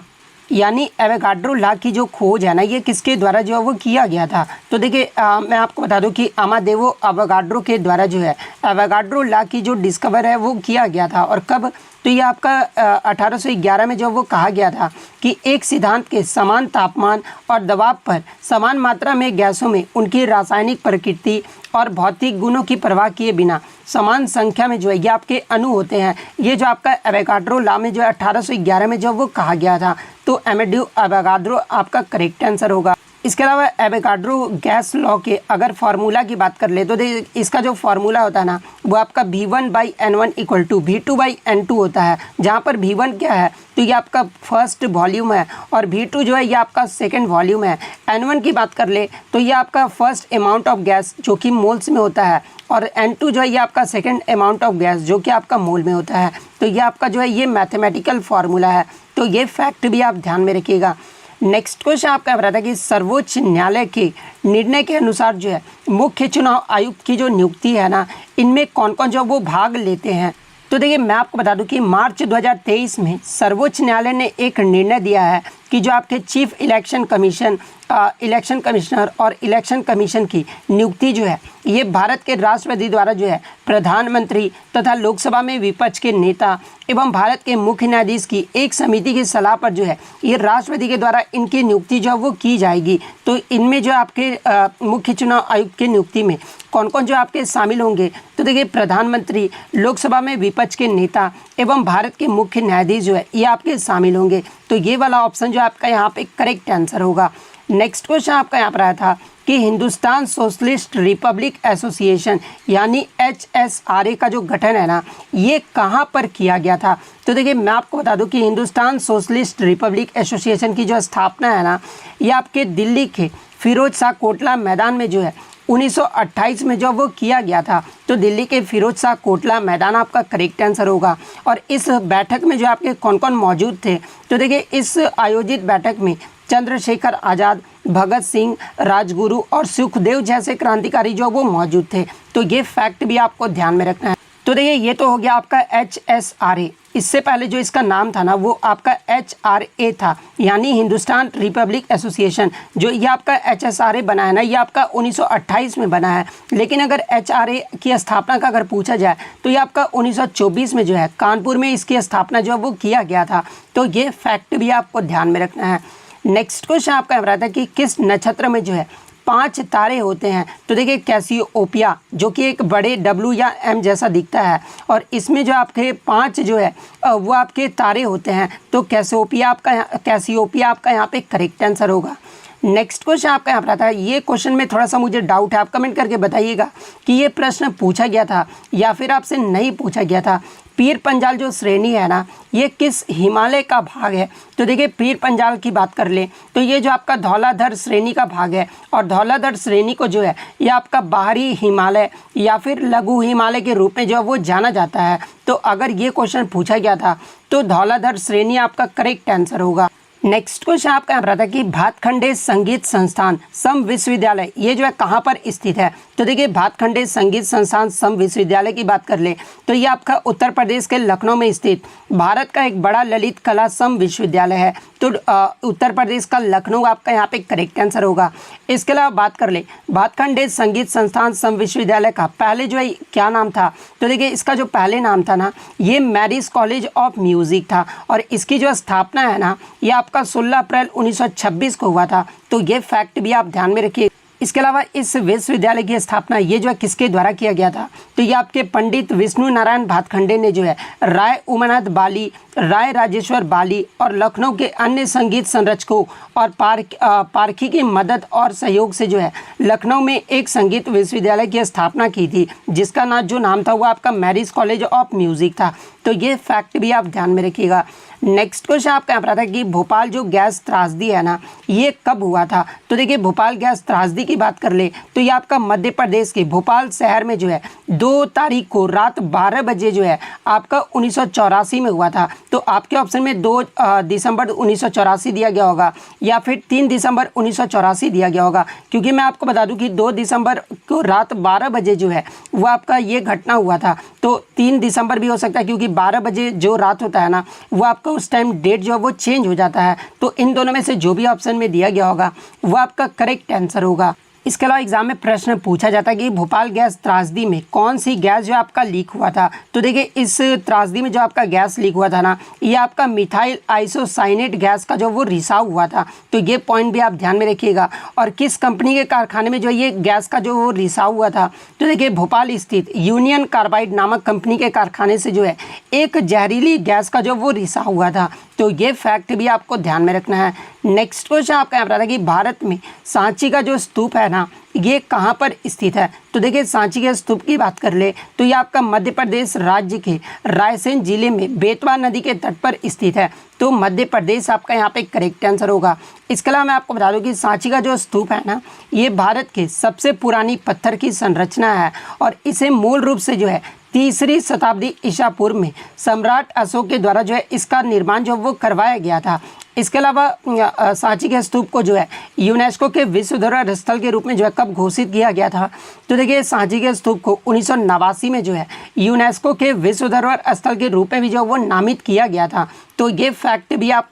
यानी एवोगाड्रो लॉ की जो खोज है ना ये किसके द्वारा जो है वो किया गया था। तो देखिए मैं आपको बता दूं कि अमादेओ एवोगाड्रो के द्वारा जो है एवोगाड्रो लॉ की जो डिस्कवर है वो किया गया था। और कब, तो ये आपका 1811 में जो वो कहा गया था कि एक सिद्धांत के समान तापमान और दबाव पर समान मात्रा में गैसों में उनकी रासायनिक प्रकृति और भौतिक गुणों की परवाह किए बिना समान संख्या में जो है ये आपके अणु होते हैं। ये जो आपका एवोगाड्रो लॉ में जो है 1811 में जो वो कहा गया था। तो अमादेओ एवोगाड्रो आपका करेक्ट आंसर होगा। इसके अलावा एवोगाड्रो गैस लॉ के अगर फार्मूला की बात कर ले तो देखिए इसका जो फार्मूला होता है ना वो आपका V1/N1 इक्वल टू V2/N2 होता है, जहाँ पर V1 क्या है तो ये आपका फर्स्ट वॉल्यूम है और V2 जो है ये आपका सेकंड वॉल्यूम है। N1 की बात कर ले तो ये आपका फर्स्ट अमाउंट ऑफ गैस जो कि मोल्स में होता है और N2 जो है ये आपका सेकंड अमाउंट ऑफ गैस जो कि आपका मोल में होता है। तो ये आपका जो है ये मैथमेटिकल फार्मूला है, तो ये फैक्ट भी आप ध्यान में रखिएगा। नेक्स्ट क्वेश्चन आपका बता था कि सर्वोच्च न्यायालय के निर्णय के अनुसार जो है मुख्य चुनाव आयुक्त की जो नियुक्ति है ना, इनमें कौन कौन जो वो भाग लेते हैं। तो देखिए मैं आपको बता दूं कि मार्च 2023 में सर्वोच्च न्यायालय ने एक निर्णय दिया है कि जो आपके चीफ इलेक्शन कमिश्नर और इलेक्शन कमीशन की नियुक्ति जो है ये भारत के राष्ट्रपति द्वारा जो है प्रधानमंत्री तथा लोकसभा में विपक्ष के नेता एवं भारत के मुख्य न्यायाधीश की एक समिति की सलाह पर जो है ये राष्ट्रपति के द्वारा इनकी नियुक्ति जो है वो की जाएगी। तो इनमें जो आपके मुख्य चुनाव आयुक्त की नियुक्ति में कौन कौन जो आपके शामिल होंगे तो देखिए प्रधानमंत्री, लोकसभा में विपक्ष के नेता एवं भारत के मुख्य न्यायाधीश जो है ये आपके शामिल होंगे। तो ये वाला ऑप्शन जो आपका यहाँ पे करेक्ट आंसर होगा। नेक्स्ट क्वेश्चन आपका यहाँ पर आया था कि हिंदुस्तान सोशलिस्ट रिपब्लिक एसोसिएशन यानी HSRA का जो गठन है ना ये कहाँ पर किया गया था। तो देखिए मैं आपको बता दूं कि हिंदुस्तान सोशलिस्ट रिपब्लिक एसोसिएशन की जो स्थापना है ना ये आपके दिल्ली के फिरोज शाह कोटला मैदान में जो है 1928 में जो वो किया गया था। तो दिल्ली के फिरोज शाह कोटला मैदान आपका करेक्ट आंसर होगा। और इस बैठक में जो आपके कौन कौन मौजूद थे तो देखिए इस आयोजित बैठक में चंद्रशेखर आज़ाद, भगत सिंह, राजगुरु और सुखदेव जैसे क्रांतिकारी जो वो मौजूद थे। तो ये फैक्ट भी आपको ध्यान में रखना है। तो देखिए ये तो हो गया आपका HSRA। इससे पहले जो इसका नाम था ना वो आपका HRA था, यानी हिंदुस्तान रिपब्लिक एसोसिएशन। जो ये आपका HSRA बना है ना ये आपका 1928 में बना है, लेकिन अगर HRA की स्थापना का अगर पूछा जाए तो ये आपका 1924 में जो है कानपुर में इसकी स्थापना जो है वो किया गया था। तो ये फैक्ट भी आपको ध्यान में रखना है। नेक्स्ट क्वेश्चन आपका रहा था कि किस नक्षत्र में जो है 5 तारे होते हैं। तो देखिए कैसियोपिया जो कि एक बड़े W या M जैसा दिखता है और इसमें जो आपके 5 जो है वो आपके तारे होते हैं। तो कैसियोपिया आपका यहाँ पे करेक्ट आंसर होगा। नेक्स्ट क्वेश्चन आपका यहाँ पर आता है, ये क्वेश्चन में थोड़ा सा मुझे डाउट है, आप कमेंट करके बताइएगा कि ये प्रश्न पूछा गया था या फिर आपसे नहीं पूछा गया था। पीर पंजाल जो श्रेणी है ना ये किस हिमालय का भाग है। तो देखिए पीर पंजाल की बात कर ले तो ये जो आपका धौलाधर श्रेणी का भाग है और धौलाधर श्रेणी को जो है ये आपका बाहरी हिमालय या फिर लघु हिमालय के रूप में जो है वो जाना जाता है। तो अगर ये क्वेश्चन पूछा गया था तो धौलाधर श्रेणी आपका करेक्ट आंसर होगा। नेक्स्ट क्वेश्चन आपका यहाँ पर आता है कि भातखंडे संगीत संस्थान सम विश्वविद्यालय ये जो है कहाँ पर स्थित है। तो देखिए भातखंडे संगीत संस्थान सम विश्वविद्यालय की बात कर ले तो ये आपका उत्तर प्रदेश के लखनऊ में स्थित भारत का एक बड़ा ललित कला सम विश्वविद्यालय है। तो उत्तर प्रदेश का लखनऊ आपका यहाँ पे करेक्ट आंसर होगा। इसके अलावा बात कर ले भातखंडे संगीत संस्थान सम विश्वविद्यालय का पहले जो है क्या नाम था। तो देखिए इसका जो पहले नाम था ना ये मैरिज कॉलेज ऑफ म्यूजिक था और इसकी जो स्थापना है ना ये आपका 16 अप्रैल 1926 को हुआ था। तो ये फैक्ट भी आप ध्यान में रखिए। इसके अलावा इस विश्वविद्यालय की स्थापना ये जो है किसके द्वारा किया गया था। तो ये आपके पंडित विष्णु नारायण भातखंडे ने जो है राय उमानाथ बाली, राय राजेश्वर बाली और लखनऊ के अन्य संगीत संरचकों और पारखी की मदद और सहयोग से जो है लखनऊ में एक संगीत विश्वविद्यालय की स्थापना की थी, जिसका जो नाम था वो आपका मैरिज कॉलेज ऑफ म्यूजिक था। तो ये फैक्ट भी आप ध्यान में रखिएगा। नेक्स्ट क्वेश्चन आपका यहाँ पर आता है कि भोपाल जो गैस त्रासदी है ना ये कब हुआ था। तो देखिए भोपाल गैस त्रासदी की बात कर ले तो ये आपका मध्य प्रदेश के भोपाल शहर में जो है 2 तारीख को रात 12 बजे जो है आपका 1984 में हुआ था। तो आपके ऑप्शन में 2 दिसंबर 1984 दिया गया होगा या फिर 3 दिसंबर 1984 दिया गया होगा, क्योंकि मैं आपको बता दूं कि 2 दिसंबर को रात 12 बजे जो है वो आपका ये घटना हुआ था। तो 3 दिसंबर भी हो सकता है, क्योंकि 12 बजे जो रात होता है ना वो आपका उस टाइम डेट जो है वो चेंज हो जाता है। तो इन दोनों में से जो भी ऑप्शन में दिया गया होगा वो आपका करेक्ट आंसर होगा। इसके अलावा एग्जाम में प्रश्न पूछा जाता है कि भोपाल गैस त्रासदी में कौन सी गैस जो आपका लीक हुआ था। तो देखिए इस त्रासदी में जो आपका गैस लीक हुआ था ना ये आपका मिथाइल आइसोसाइनेट गैस का जो वो रिसाव हुआ था। तो ये पॉइंट भी आप ध्यान में रखिएगा। और किस कंपनी के कारखाने में जो ये गैस का जो वो रिसाव हुआ था। तो देखिए भोपाल स्थित यूनियन कार्बाइड नामक कंपनी के कारखाने से जो है एक जहरीली गैस का जो वो रिसाव हुआ था। तो ये फैक्ट भी आपको ध्यान में रखना है। नेक्स्ट क्वेश्चन आपका यहाँ पर आता है कि भारत में सांची का जो स्तूप है ना, ये कहाँ पर स्थित है। तो देखिए सांची के स्तूप की बात कर ले तो ये आपका मध्य प्रदेश राज्य के रायसेन जिले में बेतवा नदी के तट पर स्थित है। तो मध्य प्रदेश आपका यहाँ पे करेक्ट आंसर होगा। इसके अलावा मैं आपको बता दूं कि सांची का जो स्तूप है ना, ये भारत के सबसे पुरानी पत्थर की संरचना है और इसे मूल रूप से जो है 3री शताब्दी ईसा पूर्व में सम्राट अशोक के द्वारा जो है इसका निर्माण जो वो करवाया गया था। इसके अलावा सांची के स्तूप को जो है यूनेस्को के विश्व धरोहर स्थल के रूप में जो है कब घोषित किया गया था। तो देखिए सांची के स्तूप को 1989 में जो है यूनेस्को के विश्व धरोहर स्थल के रूप में भी जो वो नामित किया गया था। तो ये फैक्ट भी आप